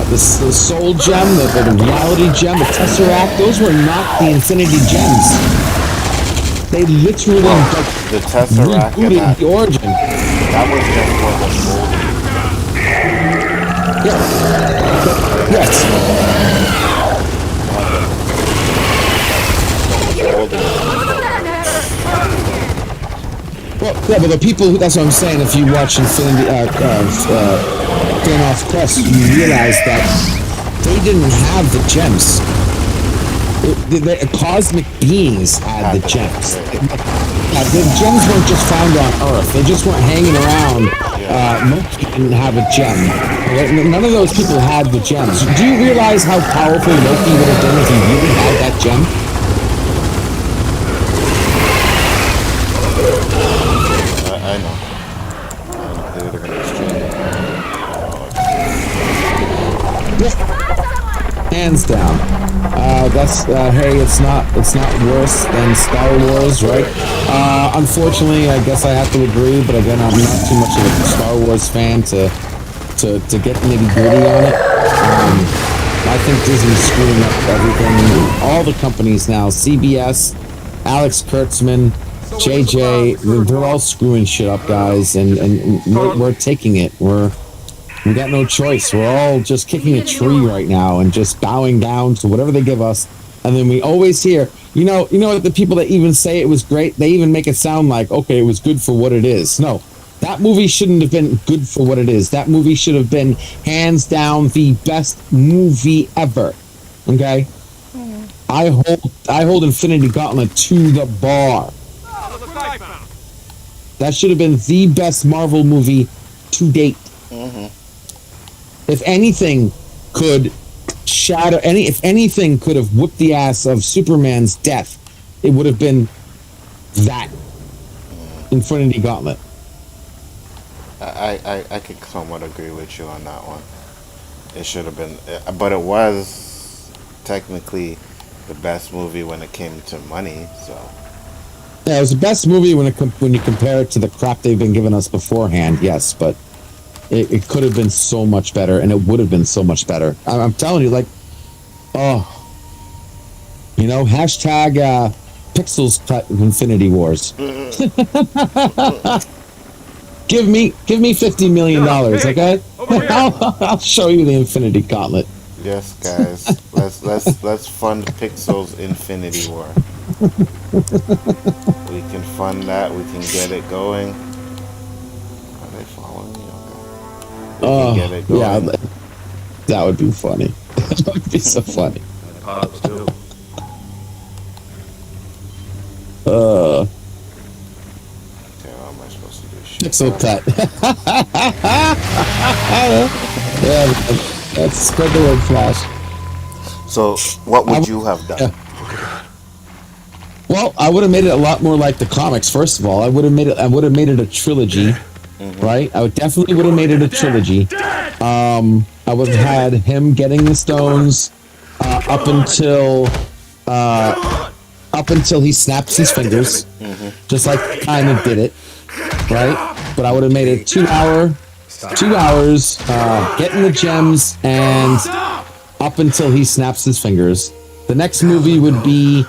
the soul gem, the reality gem, the tesseract. Those were not the Infinity Gems. They literally The Tesseract and rebooted that, the origin. that was just for the golden. Yes. Well, yeah, but the people, that's what I'm saying, if you watch Infinity, Thanos Quest, you realize that they didn't have the gems. The cosmic beings had the gems. The gems weren't just found on Earth. They just weren't hanging around. Loki didn't have a gem. None of those people had the gems. Do you realize how powerful Loki would have been if he really had that gem? I know. They would have been extreme. Hands down. That's Harry. It's not worse than Star Wars, right? Unfortunately, I guess I have to agree. But again, I'm not too much of a Star Wars fan to get nitty gritty on it. I think Disney's screwing up everything. All the companies now, CBS, Alex Kurtzman, JJ, they're all screwing shit up, guys, and we're taking it. We got no choice. We're all just kicking a tree right now and just bowing down to whatever they give us. And then we always hear, you know, the people that even say it was great, they even make it sound like, okay, it was good for what it is. No, that movie shouldn't have been good for what it is. That movie should have been hands down the best movie ever. Okay? I hold Infinity Gauntlet to the bar. That should have been the best Marvel movie to date. If anything could if anything could have whooped the ass of Superman's death, it would have been that Infinity Gauntlet. I could somewhat agree with you on that one. It should have been, but it was technically the best movie when it came to money. So yeah, it was the best movie when you compare it to the crap they've been giving us beforehand. Yes, but it could have been so much better, and it would have been so much better. I'm telling you, like, hashtag Pixels cut Infinity Wars. Give me $50 million, okay? I'll show you the Infinity Gauntlet. yes, guys, let's fund Pixels Infinity War. We can fund that. We can get it going. Are they following me? Okay. We can get it going. Yeah, that would be funny. That would be so funny. Pops too. Okay, what am I supposed to do? Shit. Pixel cut. Yeah, that's spread the word, Flash. So, what would you have done? Well, I would have made it a lot more like the comics. First of all, I would have made it a trilogy, right? I definitely would have made it a trilogy. I would have had him getting the stones up until he snaps his fingers, just like kind of did it, right? But I would have made it 2 hours, getting the gems, and up until he snaps his fingers. The next movie would be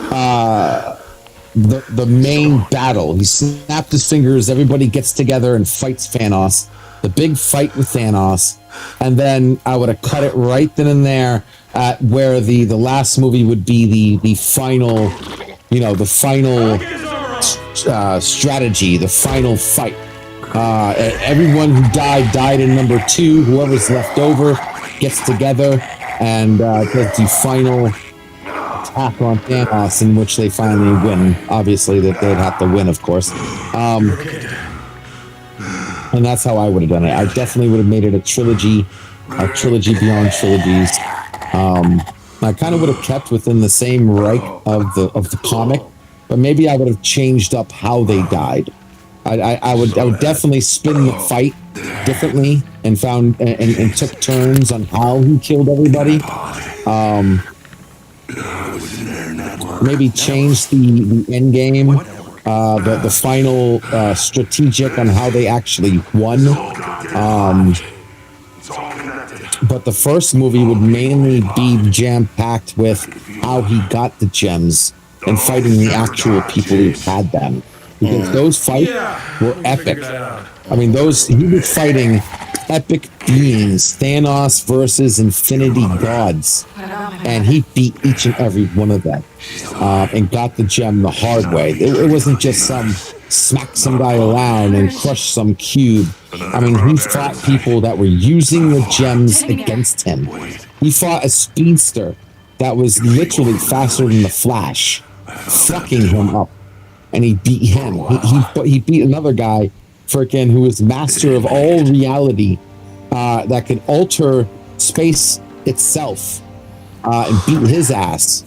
the main battle. He snapped his fingers, everybody gets together and fights Thanos. The big fight with Thanos. And then I would have cut it right then and there at where the last movie would be the final, the final strategy, the final fight. Everyone who died in number 2. Whoever's left over gets together and does the final attack on Thanos, in which they finally win. Obviously, that they'd have to win, of course. And that's how I would have done it. I definitely would have made it a trilogy beyond trilogies. I kind of would have kept within the same rank of the comic, but maybe I would have changed up how they died. I would definitely spin the fight differently and took turns on how he killed everybody. Maybe change the end game, the final strategic on how they actually won. but the first movie would mainly be jam-packed with how he got the gems and fighting the actual people who had them. Because those fights were epic. I mean, he was fighting epic beings, Thanos versus Infinity Gods, and he beat each and every one of them and got the gem the hard way. It wasn't just some smack some guy around and crush some cube. I mean, he fought people that were using the gems against him. He fought a speedster that was literally faster than the Flash, fucking him up, and he beat him. He beat another guy, freaking, who was master of all reality, that could alter space itself, and beat his ass.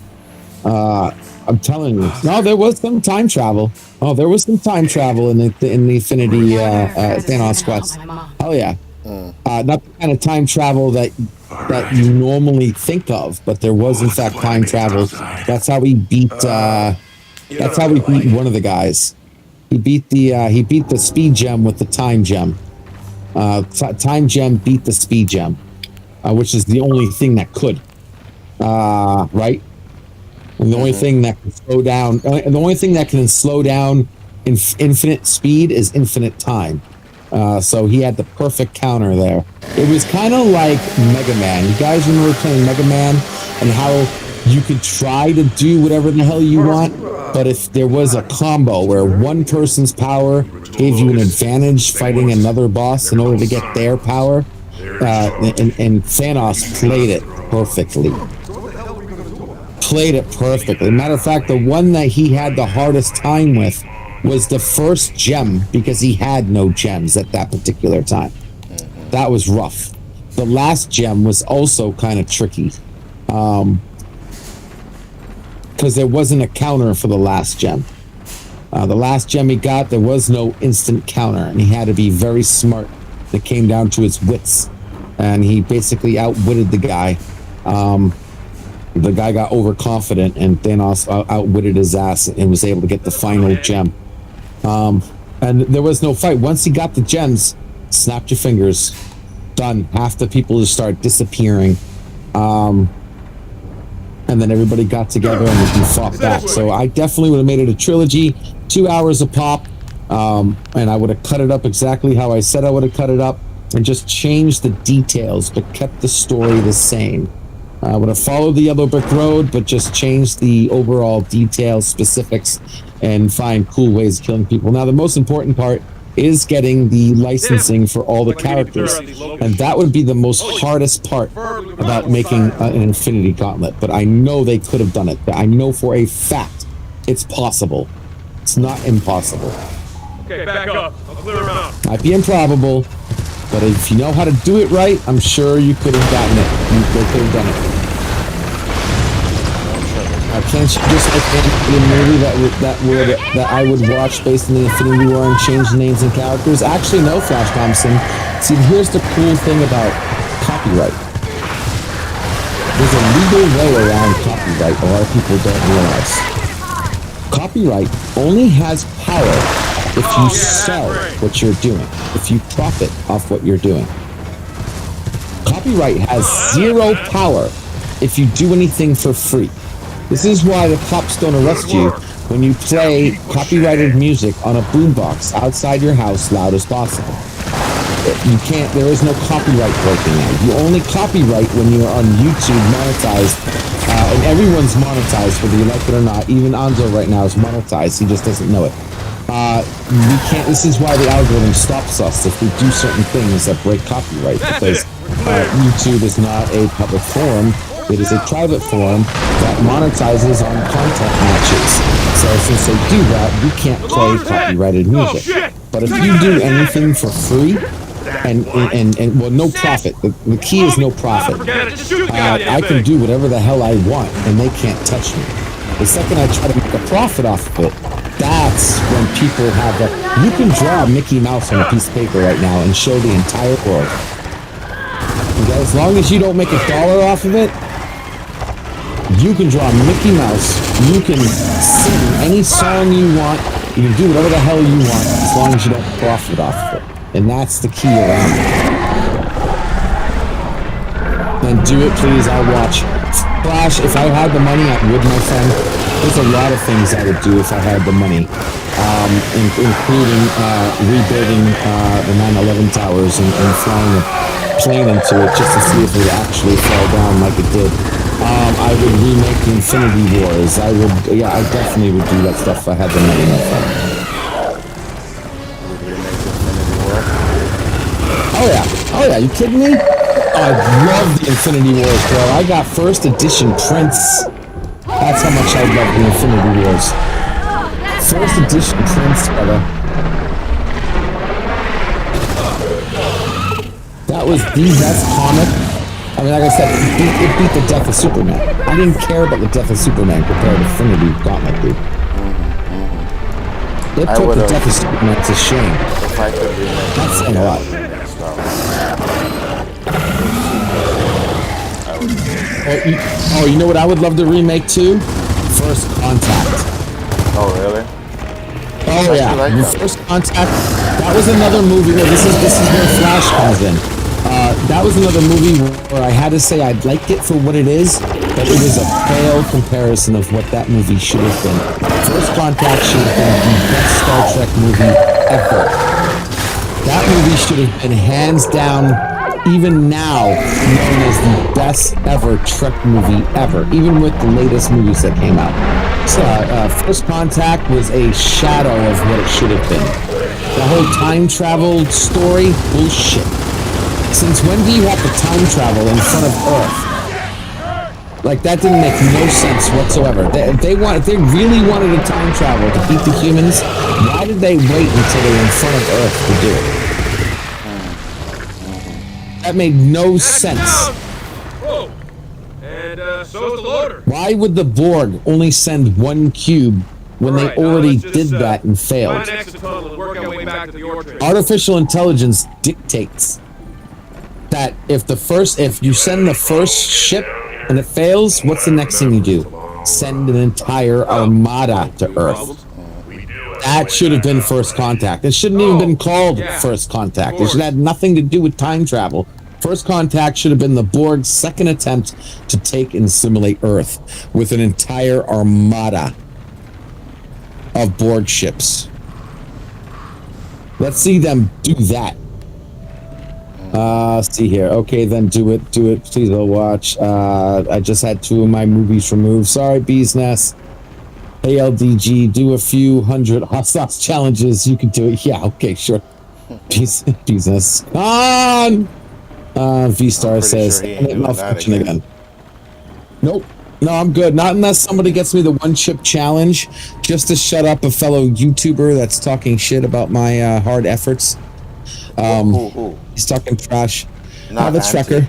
I'm telling you. No, there was some time travel. Oh, there was some time travel in the Infinity Thanos quest. Hell yeah. Not the kind of time travel that you normally think of, but there was in fact time travel. That's how he beat. That's how he beat one of the guys. He beat the speed gem with the time gem. Time gem beat the speed gem, which is the only thing that could. Right. And the only thing that can slow down, and the only thing that can slow down infinite speed is infinite time. So he had the perfect counter there. It was kind of like Mega Man. You guys remember playing Mega Man and how you could try to do whatever the hell you want, but if there was a combo where one person's power gave you an advantage fighting another boss in order to get their power, and Thanos played it perfectly. Matter of fact, the one that he had the hardest time with was the first gem, because he had no gems at that particular time. That was rough. The last gem was also kind of tricky, because there wasn't a counter for the last gem. The last gem he got, there was no instant counter, and he had to be very smart. It came down to his wits, and he basically outwitted the guy. The guy got overconfident, and Thanos outwitted his ass and was able to get the final gem. And there was no fight. Once he got the gems, snapped your fingers. Done. Half the people just start disappearing. And then everybody got together and fought back. So I definitely would have made it a trilogy, 2 hours a pop. And I would have cut it up exactly how I said I would have cut it up, and just changed the details, but kept the story the same. I would have followed the Yellow Brick Road, but just changed the overall details, specifics, and find cool ways of killing people. Now, the most important part is getting the licensing for all the characters, and that would be the most hardest part about making an Infinity Gauntlet. But I know they could have done it. I know for a fact it's possible. It's not impossible. Okay, back up. I'll clear him out. Might be improbable, but if you know how to do it right, I'm sure you could have gotten it. They could have done it. Can't you just like a movie that I would watch based on the Infinity War and change the names and characters? Actually, no, Flash Thompson. See, here's the cool thing about copyright. There's a legal way around copyright a lot of people don't realize. Copyright only has power if you sell what you're doing, if you profit off what you're doing. Copyright has zero power if you do anything for free. This is why the cops don't arrest you when you play copyrighted music on a boombox outside your house loud as possible. You can't, there is no copyright breaking there. You only copyright when you're on YouTube monetized, and everyone's monetized whether you like it or not. Even Anzo right now is monetized, he just doesn't know it. We can't, this is why the algorithm stops us if we do certain things that break copyright, because YouTube is not a public forum. It is a private forum that monetizes on content matches. So since they do that, you can't play copyrighted music. But if you do anything for free, and well, no profit. The key is no profit. I can do whatever the hell I want, and they can't touch me. The second I try to make a profit off of it, that's when people have that. You can draw Mickey Mouse on a piece of paper right now and show the entire world. Okay? As long as you don't make $1 off of it, you can draw Mickey Mouse, you can sing any song you want, you can do whatever the hell you want, as long as you don't profit off of it. And that's the key around it. then do it, please. I'll watch. Flash, if I had the money, I would, my friend. There's a lot of things I would do if I had the money, including rebuilding the 9/11 towers and flying a plane into it just to see if it actually fell down like it did. I would remake the Infinity Wars. I definitely would do that stuff if I had the money, my friend. Would remake Infinity War? Oh yeah, you kidding me? I love the Infinity Wars, bro. I got first edition prints. That's how much I love the Infinity Wars. First edition prints, brother. That was the best comic. I mean, like I said, it beat the death of Superman. I didn't care about the death of Superman compared to Infinity Gauntlet, dude. It took the death of Superman to shame. If I could remake That's saying a lot. Star Wars. You know what I would love to remake too? First Contact. Oh, really? Oh yeah, like the that. First Contact. That was another movie. Where this is where Flash comes in. That was another movie where I had to say I'd like it for what it is, but it was a pale comparison of what that movie should have been. First Contact should have been the best Star Trek movie ever. That movie should have been hands down, even now, known as the best ever Trek movie ever, even with the latest movies that came out. So, First Contact was a shadow of what it should have been. The whole time travel story, bullshit. Since when do you have to time travel in front of Earth? Like, that didn't make no sense whatsoever. If they really wanted to time travel to beat the humans, why did they wait until they were in front of Earth to do it? That made no sense. Whoa! And so's the loader. Why would the Borg only send one cube when they Alright, now already let's just, did that and failed? Find an exit tunnel and work our way back to the ore train. Artificial intelligence dictates that if you send the first ship and it fails, what's the next thing you do? Send an entire armada to Earth. That should have been First Contact. It shouldn't even been called First Contact. It should have had nothing to do with time travel. First Contact should have been the Borg's second attempt to take and assimilate Earth with an entire armada of Borg ships. Let's see them do that. See here. Okay, then do it. Please, I'll watch. I just had 2 of my movies removed. Sorry, Bee's Nest. Hey, LDG, do a few hundred hot sauce challenges. You can do it. Yeah, okay, sure. Bee's Nest. On! V-Star says, sure he ain't doing that malfunction again. again. Nope. No, I'm good. Not unless somebody gets me the one chip challenge just to shut up a fellow YouTuber that's talking shit about my hard efforts. Who? He's talking trash. Not The Auntie. Trekker.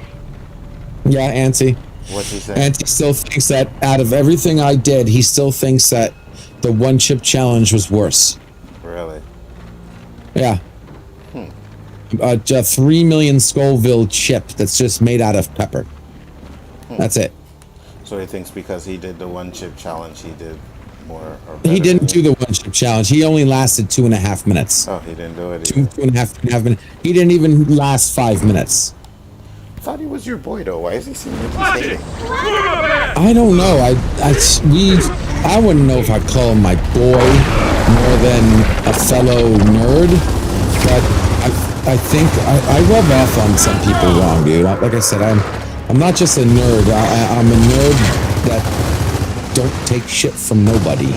Yeah, Auntie. What's he saying? Auntie still thinks that out of everything I did, he still thinks that the one chip challenge was worse. Really? Yeah. A 3 million Scoville chip that's just made out of pepper. That's it. So he thinks because he did the one chip challenge, he did more. Or He better didn't than do the one chip challenge. He only lasted 2.5 minutes. Oh, he didn't do it. Two Either. and a half minutes. He didn't even last 5 minutes. I thought he was your boy though. Why is he seeming to Watch be it! hating? Move your man! I don't know. I wouldn't know if I'd call him my boy more than a fellow nerd, but I think I rub off on some people wrong, dude. Like I said, I'm not just a nerd. I'm a nerd that don't take shit from nobody.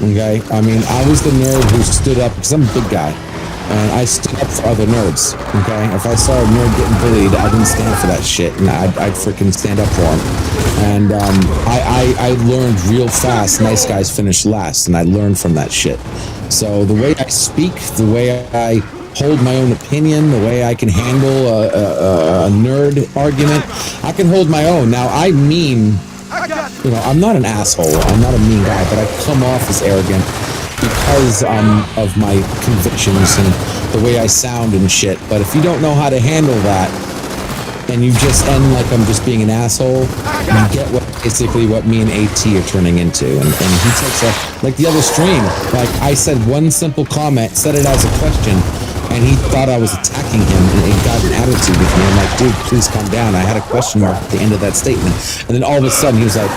Okay, I mean, I was the nerd who stood up because I'm a big guy, and I stood up for other nerds. Okay, if I saw a nerd getting bullied, I didn't stand for that shit, and I'd freaking stand up for him. And I learned real fast. Nice guys finish last, and I learned from that shit. So the way I speak, the way I hold my own opinion, the way I can handle a nerd argument, I can hold my own. Now, I'm not an asshole. I'm not a mean guy, but I come off as arrogant because of my convictions and the way I sound and shit. But if you don't know how to handle that, and you just end like I'm just being an asshole, you get basically what me and AT are turning into. And he takes like the other stream, like I said one simple comment, said it as a question, and he thought I was attacking him, and he got an attitude with me. I'm like, dude, please calm down. I had a question mark at the end of that statement, and then all of a sudden he was like,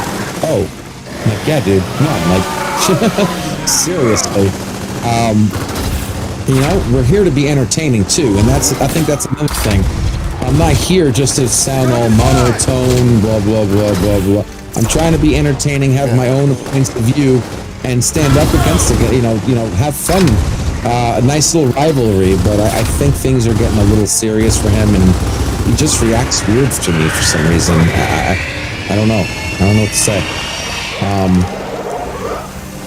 oh, I'm like, yeah, dude, come on, like, seriously. You know, we're here to be entertaining too, and I think that's another thing. I'm not here just to sound all monotone, blah blah blah blah blah. I'm trying to be entertaining, have my own points of view, and stand up against it. You know, have fun. A nice little rivalry, but I think things are getting a little serious for him, and he just reacts weird to me for some reason. I don't know. I don't know what to say.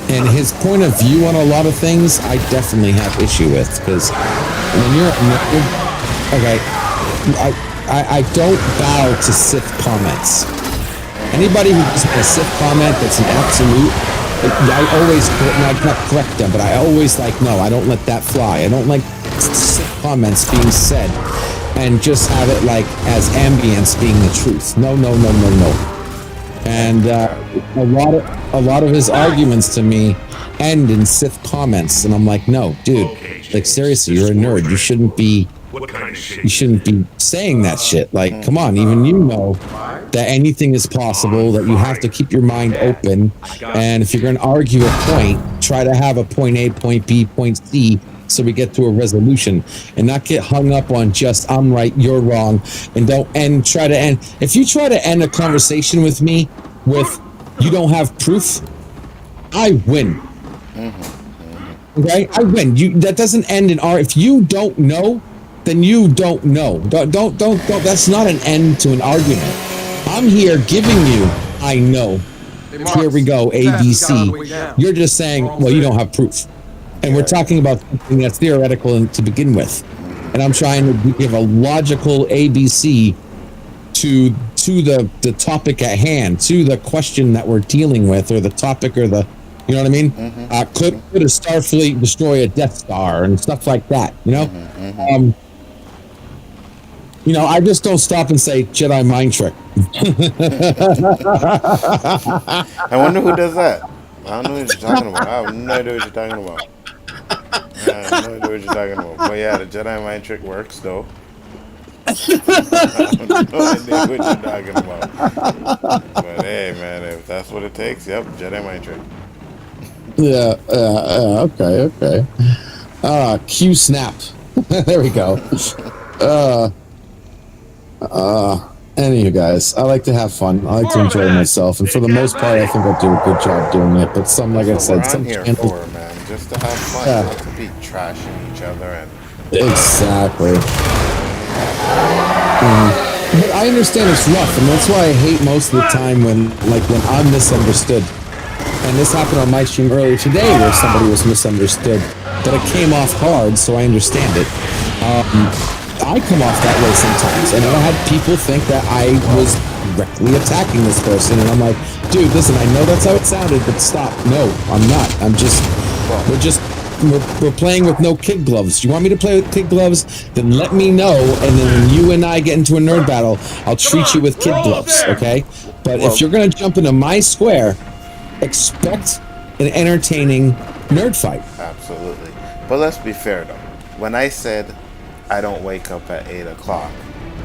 And his point of view on a lot of things, I definitely have issue with, because when you're okay, I don't bow to Sith comments. Anybody who gives me a Sith comment that's an absolute, I always, not correct them, but I always no, I don't let that fly. I don't like Sith comments being said and just have it as ambience being the truth. No. And a lot of his arguments to me end in Sith comments, and I'm like, no, dude, seriously, you're a nerd. You shouldn't be saying that shit. Come on, even you know that anything is possible, that you have to keep your mind open, and if you're going to argue a point, try to have a point A, point B, point C, so we get to a resolution, and not get hung up on just I'm right, you're wrong, and if you try to end a conversation with me with you don't have proof, I win. Okay, I win. That doesn't end in if you don't know, then you don't know. Don't. That's not an end to an argument. I'm here giving you I know. Here we go, ABC. You're just saying, well, you don't have proof. And we're talking about something that's theoretical to begin with. And I'm trying to give a logical ABC to the topic at hand, to the question that we're dealing with, or the topic, or the, you know what I mean? Could a Starfleet destroy a Death Star and stuff like that, you know? I just don't stop and say Jedi mind trick. I wonder who does that. I don't know what you're talking about. I have no idea what you're talking about. But yeah, the Jedi mind trick works though. I have no idea what you're talking about. But hey, man, if that's what it takes, yep, Jedi mind trick. Yeah, okay. Q snap. There we go. Any of you guys, I like to have fun. I like to enjoy myself, and for the most part, I think I do a good job doing it. But like I said, some channels, for, man, just to have fun, not to be trashing each other and exactly. But I understand it's rough, and that's why I hate most of the time when I'm misunderstood. And this happened on my stream earlier today, where somebody was misunderstood, but it came off hard, so I understand it. I come off that way sometimes, and I had people think that I was directly attacking this person, and I'm like, dude, listen, I know that's how it sounded, but stop. No, I'm not. We're playing with no kid gloves. You want me to play with kid gloves? Then let me know, and then when you and I get into a nerd battle, I'll treat you with kid gloves, okay? But if you're gonna jump into my square, expect an entertaining nerd fight. Absolutely. But let's be fair though. When I said I don't wake up at 8 o'clock,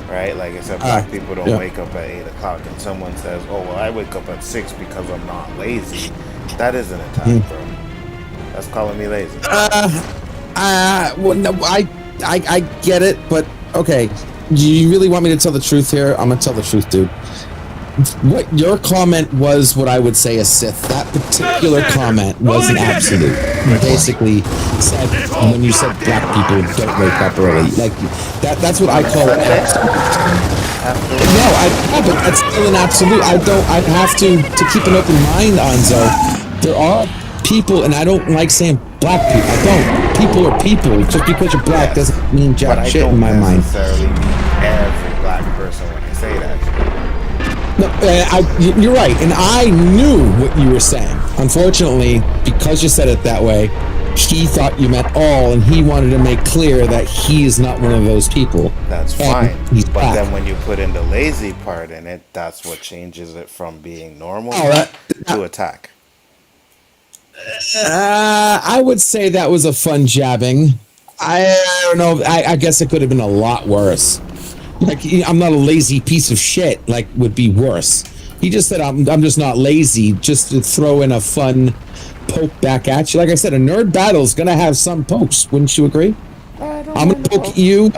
right? Like I said, black people don't wake up at 8 o'clock, and someone says, oh, well, I wake up at 6 because I'm not lazy. That is an attack, bro. That's calling me lazy. Well, no, I get it, but okay. You really want me to tell the truth here? I'm gonna tell the truth, dude. What your comment was, what I would say a Sith. That particular comment was an absolute. You basically said when you said black people don't wake up early, that's what I call an absolute. No, but that's still an absolute. I have to keep an open mind, Anzo. There are people, and I don't like saying black people. I don't. People are people. Just because you're black doesn't mean jack shit in my mind. Necessarily mean every black person when I say that. No, you're right, and I knew what you were saying. Unfortunately, because you said it that way, he thought you meant all, and he wanted to make clear that he is not one of those people. That's fine. But black. Then when you put in the lazy part in it, that's what changes it from being normal to attack. I would say that was a fun jabbing. I don't know. I guess it could have been a lot worse. Like, I'm not a lazy piece of shit. Like, would be worse. He just said, I'm just not lazy. Just to throw in a fun poke back at you. Like I said, a nerd battle's gonna have some pokes. Wouldn't you agree? I'm gonna poke you.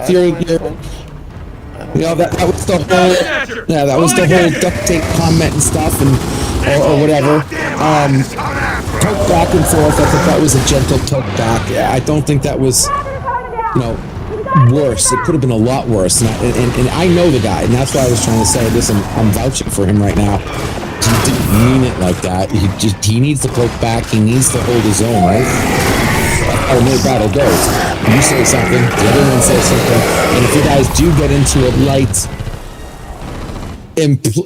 You know, that was the whole, yeah, that was the whole duct tape comment and stuff, and or whatever. Poke back and forth. I think that was a gentle poke back. I don't think that was, you know, worse. It could have been a lot worse. And I know the guy, and that's why I was trying to say this. I'm vouching for him right now. He didn't mean it like that. He needs to poke back. He needs to hold his own, right? That's how no battle goes. You say something, the other one says something, and if you guys do get into a light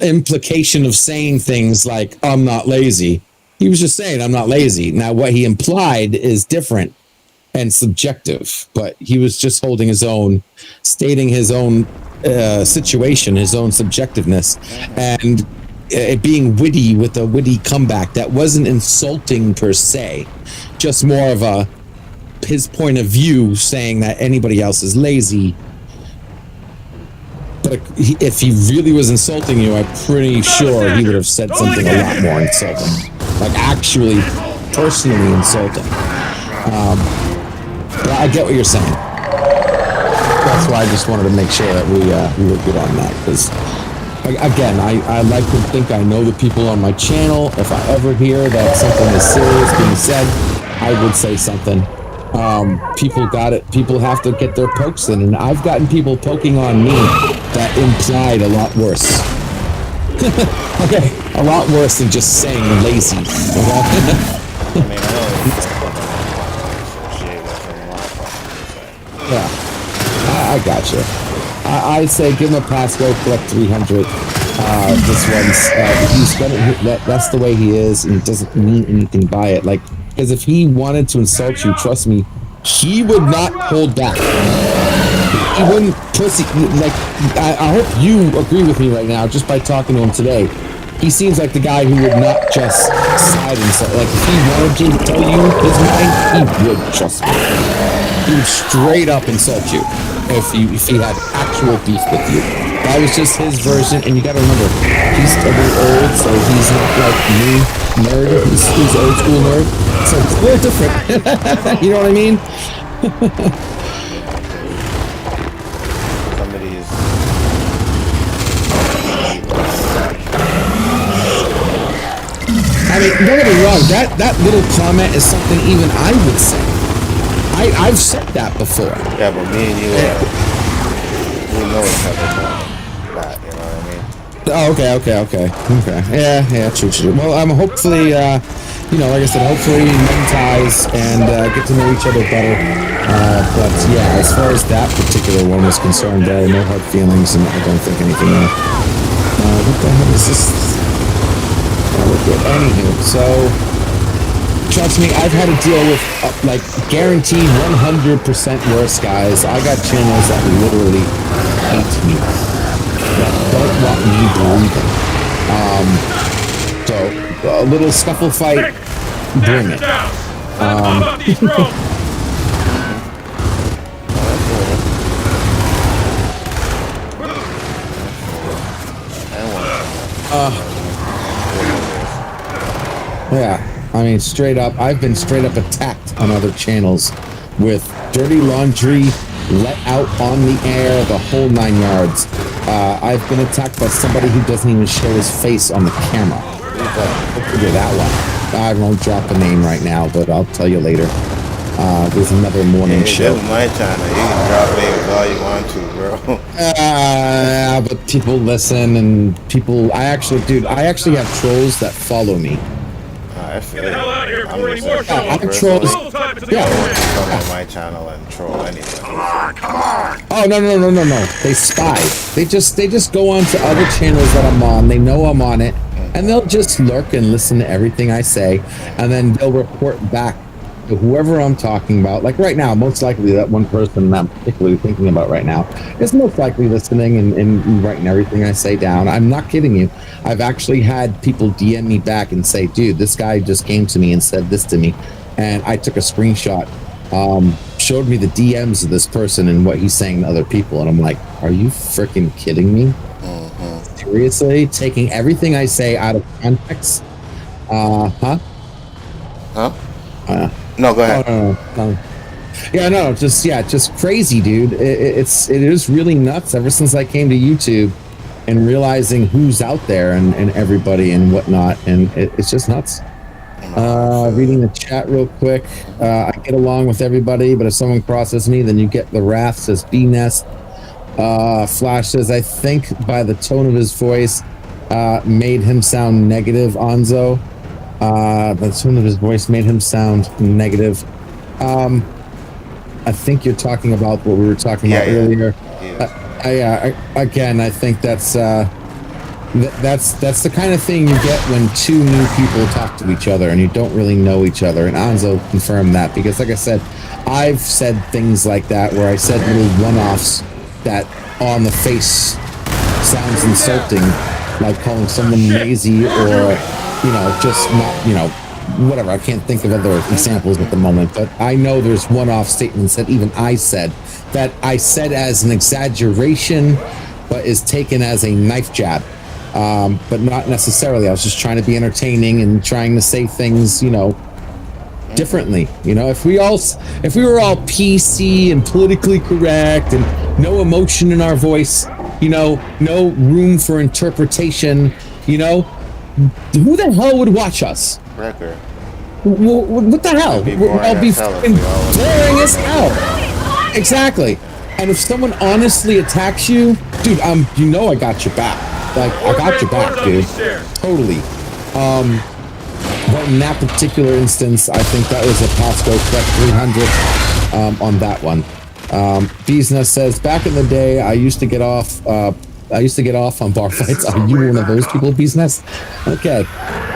implication of saying things like, I'm not lazy, he was just saying, I'm not lazy. Now, what he implied is different and subjective, but he was just holding his own, stating his own situation, his own subjectiveness, and being witty with a witty comeback that wasn't insulting per se, just more of his point of view, saying that anybody else is lazy. But if he really was insulting you, I'm pretty sure he would have said something a lot more insulting, like actually personally insulting. But I get what you're saying. That's why I just wanted to make sure that we were good on that, because again, I like to think I know the people on my channel. If I ever hear that something is serious being said, I would say something. People got it. People have to get their pokes in, and I've gotten people poking on me that implied a lot worse. Okay, a lot worse than just saying lazy. Okay? I mean, I know associate with him a lot. Yeah, I gotcha. I say give him a pass, go collect 300. This one's he's gonna. That's the way he is, and he doesn't mean anything by it. Like, because if he wanted to insult you, trust me, he would not hold back. He wouldn't pussy. Like, I hope you agree with me right now, just by talking to him today. He seems like the guy who would not just side insult. Like, if he wanted to tell you his mind, he would, trust me. He would straight up insult you if he had actual beef with you. That was just his version, and you gotta remember, he's a bit old, so he's not like me, nerd. He's old school nerd, so it's a little different. You know what I mean? Somebody's. I mean, don't get me wrong, that little comment is something even I would say. I've said that before. Yeah, but me and you, we know each other more. That, you know what I mean? Oh, okay. Yeah, true. Well, I'm hopefully, you know, like I said, hopefully mend ties and get to know each other better. But yeah, as far as that particular one is concerned, there are no hard feelings, and I don't think anything. What the hell is this? Anywho, so trust me, I've had to deal with like guaranteed 100% worse guys. I got channels that literally hate me, that don't want me breathing. So a little scuffle fight, bring it. Yeah, I mean, straight up, I've been straight up attacked on other channels with dirty laundry, let out on the air, the whole 9 yards. I've been attacked by somebody who doesn't even show his face on the camera. I'll figure that one. I won't drop a name right now, but I'll tell you later. There's another morning show. This is my channel. You can drop names all you want to, bro. But people listen, and people. I actually have trolls that follow me. I feel Get the hell out of here I'm before any just more like, show. I'm personally, trolls. Full time to the Yeah. I other wouldn't end. come on my channel and troll anything. Oh no! They spy. They just go on to other channels that I'm on. They know I'm on it, and they'll just lurk and listen to everything I say, and then they'll report back to whoever I'm talking about. Like right now, most likely that one person that I'm particularly thinking about right now is most likely listening and writing everything I say down. I'm not kidding you. I've actually had people DM me back and say, dude, this guy just came to me and said this to me. And I took a screenshot, showed me the DMs of this person and what he's saying to other people, and I'm like, are you freaking kidding me? Seriously? Taking everything I say out of context? Huh? No, go ahead. No. Yeah, no, just crazy, dude. It is really nuts ever since I came to YouTube and realizing who's out there and everybody and whatnot, and it's just nuts. Reading the chat real quick. I get along with everybody, but if someone crosses me, then you get the wrath, says B-Nest. Flash says, I think by the tone of his voice, made him sound negative, Anzo. The tone of his voice made him sound negative. I think you're talking about what we were talking about earlier. Again, I think that's the kind of thing you get when two new people talk to each other and you don't really know each other. And Anzo confirmed that because, like I said, I've said things like that where I said little one-offs that on the face sounds insulting, like calling someone lazy or, just not, whatever. I can't think of other examples at the moment, but I know there's one-off statements that even I said that I said as an exaggeration, but is taken as a knife jab. But not necessarily. I was just trying to be entertaining and trying to say things, differently. If we were all PC and politically correct and no emotion in our voice, no room for interpretation, who the hell would watch us? Record. What the hell? I'll be fucking boring as hell. Exactly. And if someone honestly attacks you, dude, I got your back. Like, I got your back, dude. Totally. But in that particular instance, I think that was a Pasco correct 300 on that one. Beesna says, back in the day, I used to get off on bar fights. Are you one of those people, Beesnest? Okay.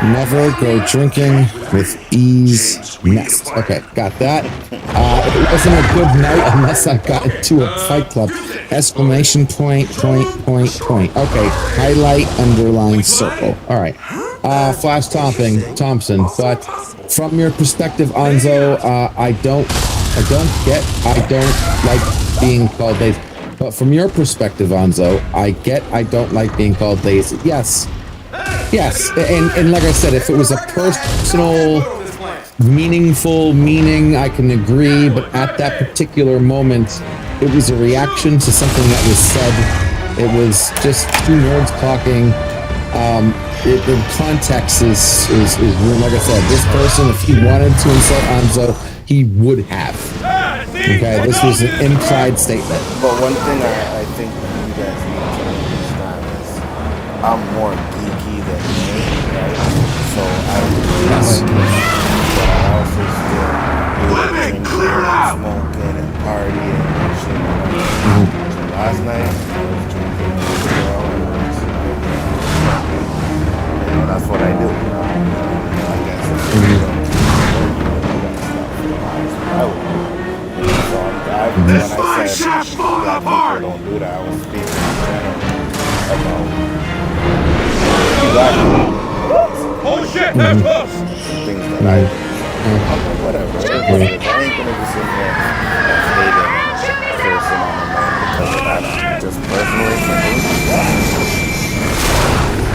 Never go drinking with Bees Nest. Okay, got that. It wasn't a good night unless I got into a fight club. Exclamation point. Okay, highlight, underline, circle. All right. Flash Thompson. But from your perspective, Anzo, I don't like being called lazy. But from your perspective, Anzo, I don't like being called lazy. Yes. And like I said, if it was a personal, meaningful meaning, I can agree. But at that particular moment, it was a reaction to something that was said. It was just two nerds talking. The context is like I said, this person, if he wanted to insult Anzo, he would have. Okay, this was an implied statement. But one thing I think you guys need to understand is I'm more geeky than me, right? So I do like this, but I also still do drinking and smoking and partying and shit. So last night, I was drinking with a girl and I was that's what I do. I guess it's I would when I said black people don't do that, I was speaking in general about black people. Oh shit, that's close! Things that I whatever. I ain't gonna be sitting there and hating a person on a man because of that. Just personally thinking,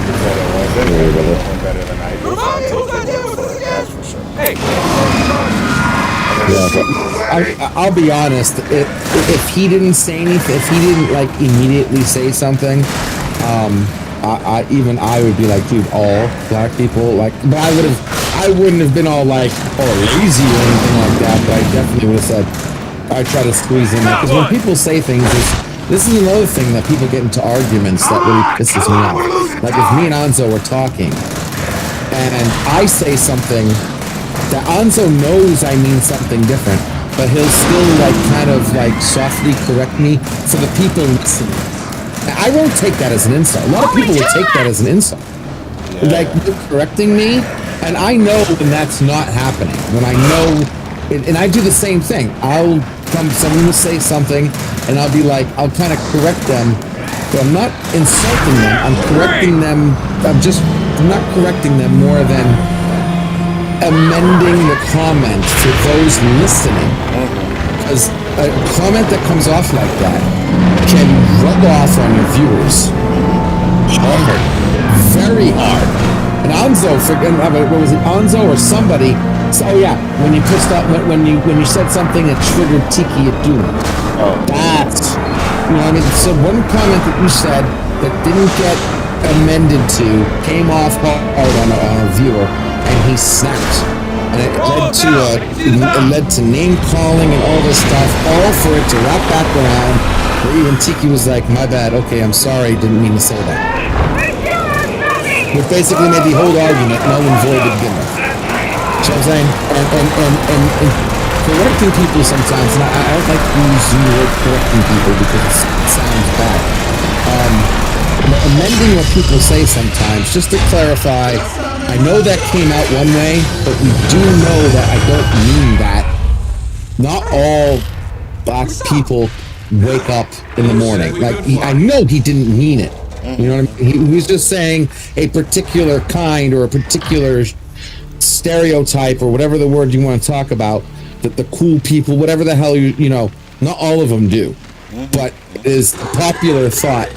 you said it wasn't better than I do, so I'll take your word for it, that's for sure. Hey! Yeah, but I'll be honest. If he didn't say anything, if he didn't like immediately say something, I would be like, dude, all black people like. But I wouldn't have been all like, lazy or anything like that. But I definitely would have said, I try to squeeze in there because when people say things, this is another thing that people get into arguments that really pisses me off. Like if me and Anzo were talking, and I say something that Anzo knows I mean something different, but he'll still kind of softly correct me for the people listening. I won't take that as an insult. A lot of people will take that as an insult. Yeah. Like you're correcting me, and I know when that's not happening. When I know, and I do the same thing. Someone will say something, and I'll be like, I'll kind of correct them, but I'm not insulting them. I'm correcting them. I'm not correcting them more than amending the comment to those listening. because a comment that comes off like that can rub off on your viewers hard, very hard. And Anzo, what was it, Anzo or somebody? So, oh yeah, when you pushed up, when you said something that triggered Tiki at Doom. Oh. That's, you know what I mean? So one comment that you said that didn't get amended to came off hard on a viewer, and he snapped. And it led to name calling and all this stuff, all for it to wrap back around. Where even Tiki was like, "My bad. Okay, I'm sorry. Didn't mean to say that." Which basically made the whole argument null and void to begin with. You know what I'm saying? And correcting people sometimes, and I don't like to use the word correcting people because it sounds bad. Amending what people say sometimes, just to clarify, I know that came out one way, but we do know that I don't mean that. Not all black people wake up in the morning. Like, I know he didn't mean it. You know what I mean? He was just saying a particular kind or a particular stereotype or whatever the word you want to talk about, that the cool people, whatever the hell you know, not all of them do. But it is a popular thought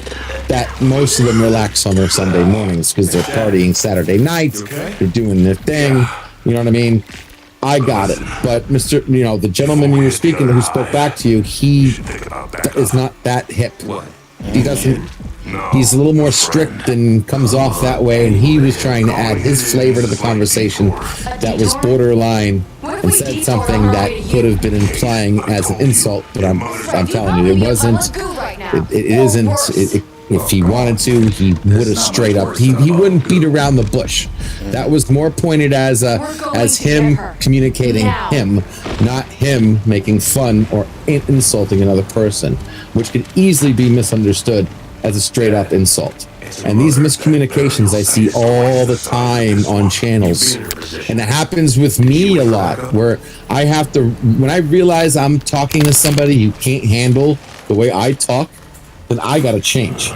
that most of them relax on their Sunday mornings because they're partying Saturday nights, they're doing their thing, you know what I mean? I got it. But Mr., you know, the gentleman you were speaking to who spoke back to you, he is not that hip. He doesn't, he's a little more strict and comes off that way, and he was trying to add his flavor to the conversation that was borderline and said something that could have been implying as an insult, but I'm telling you, it wasn't. It isn't. If he wanted to, he would have straight up. He wouldn't beat around the bush. That was more pointed as him communicating him, not him making fun or insulting another person, which could easily be misunderstood as a straight up insult. And these miscommunications I see all the time on channels. And it happens with me a lot, where I have to, when I realize I'm talking to somebody who can't handle the way I talk, then I gotta change.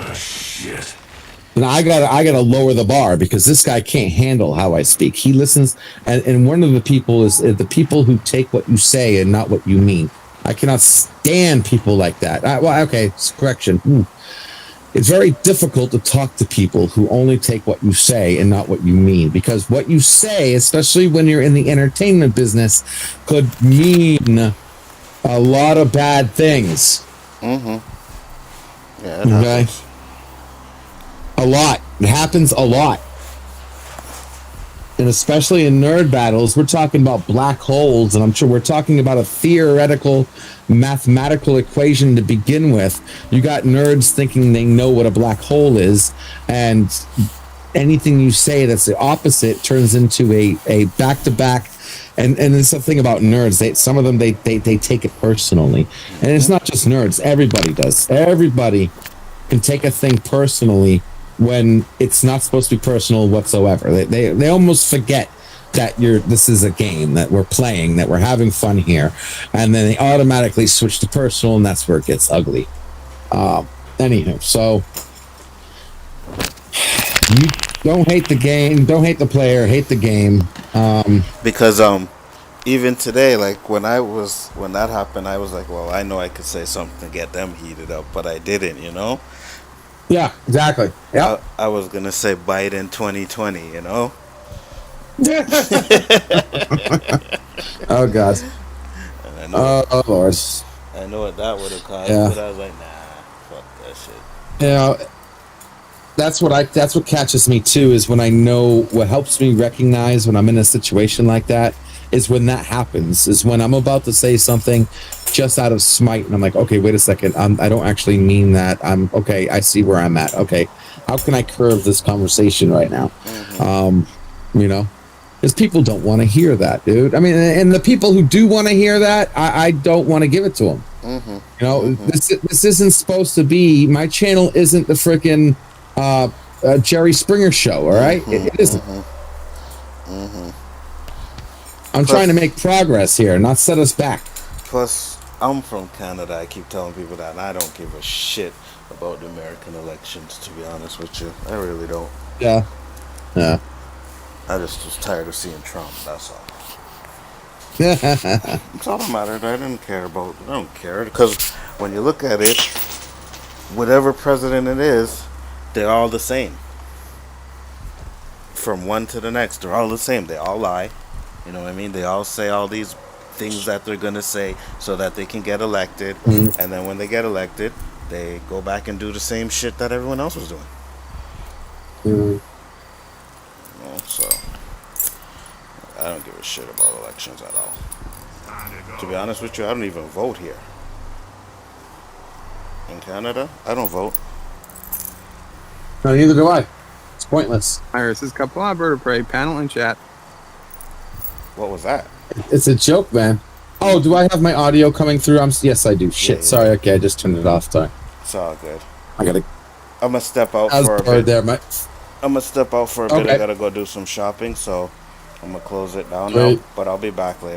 Then I gotta lower the bar, because this guy can't handle how I speak. He listens, and one of the people is the people who take what you say and not what you mean. I cannot stand people like that. Correction. It's very difficult to talk to people who only take what you say and not what you mean, because what you say, especially when you're in the entertainment business, could mean a lot of bad things. Yeah, it happens. A lot. It happens a lot. And especially in nerd battles, we're talking about black holes, and I'm sure we're talking about a theoretical mathematical equation to begin with. You got nerds thinking they know what a black hole is, and anything you say that's the opposite turns into a back-to-back. And it's the thing about nerds. Some of them they take it personally, and it's not just nerds. Everybody does. Everybody can take a thing personally when it's not supposed to be personal whatsoever. They almost forget that this is a game that we're playing, that we're having fun here, and then they automatically switch to personal, and that's where it gets ugly. Anyhow, so you don't hate the game, don't hate the player, hate the game. Because even today, like when that happened, I was like, well, I know I could say something to get them heated up, but I didn't, you know. Yeah, exactly. Yeah, I was gonna say Biden 2020, you know. Oh God. Oh Lord. I know what that would have caused, but I was like, nah, fuck that shit. You know, that's what catches me too, is when I know what helps me recognize when I'm in a situation like that is when that happens, is when I'm about to say something just out of smite, and I'm like, okay, wait a second, I don't actually mean that. I'm okay. I see where I'm at. Okay, how can I curve this conversation right now? You know, because people don't want to hear that, dude. I mean, and the people who do want to hear that, I don't want to give it to them. You know, this isn't supposed to be. My channel isn't the freaking Jerry Springer show. All right, it isn't. I'm trying to make progress here, not set us back. Plus, I'm from Canada. I keep telling people that, and I don't give a shit about the American elections, to be honest with you. I really don't. Yeah. I just was tired of seeing Trump, that's all. It's all that mattered. I didn't care about. I don't care because when you look at it, whatever president it is, they're all the same. From one to the next, they're all the same. They all lie. You know what I mean? They all say all these things that they're gonna say so that they can get elected, and then when they get elected, they go back and do the same shit that everyone else was doing. You know, so I don't give a shit about elections at all. To be honest with you, I don't even vote here. In Canada, I don't vote. No, neither do I. It's pointless. Iris is Kapla Vertebrae, panel and chat. What was that? It's a joke, man. Oh, do I have my audio coming through? Yes, I do. Shit, Yeah. sorry. Okay, I just turned it off. Sorry. It's all good. I gotta. I'm gonna step out I was for a bored bit. there, I'm gonna step out for a bit. Okay. I gotta go do some shopping, so I'm gonna close it down Great. now. But I'll be back later.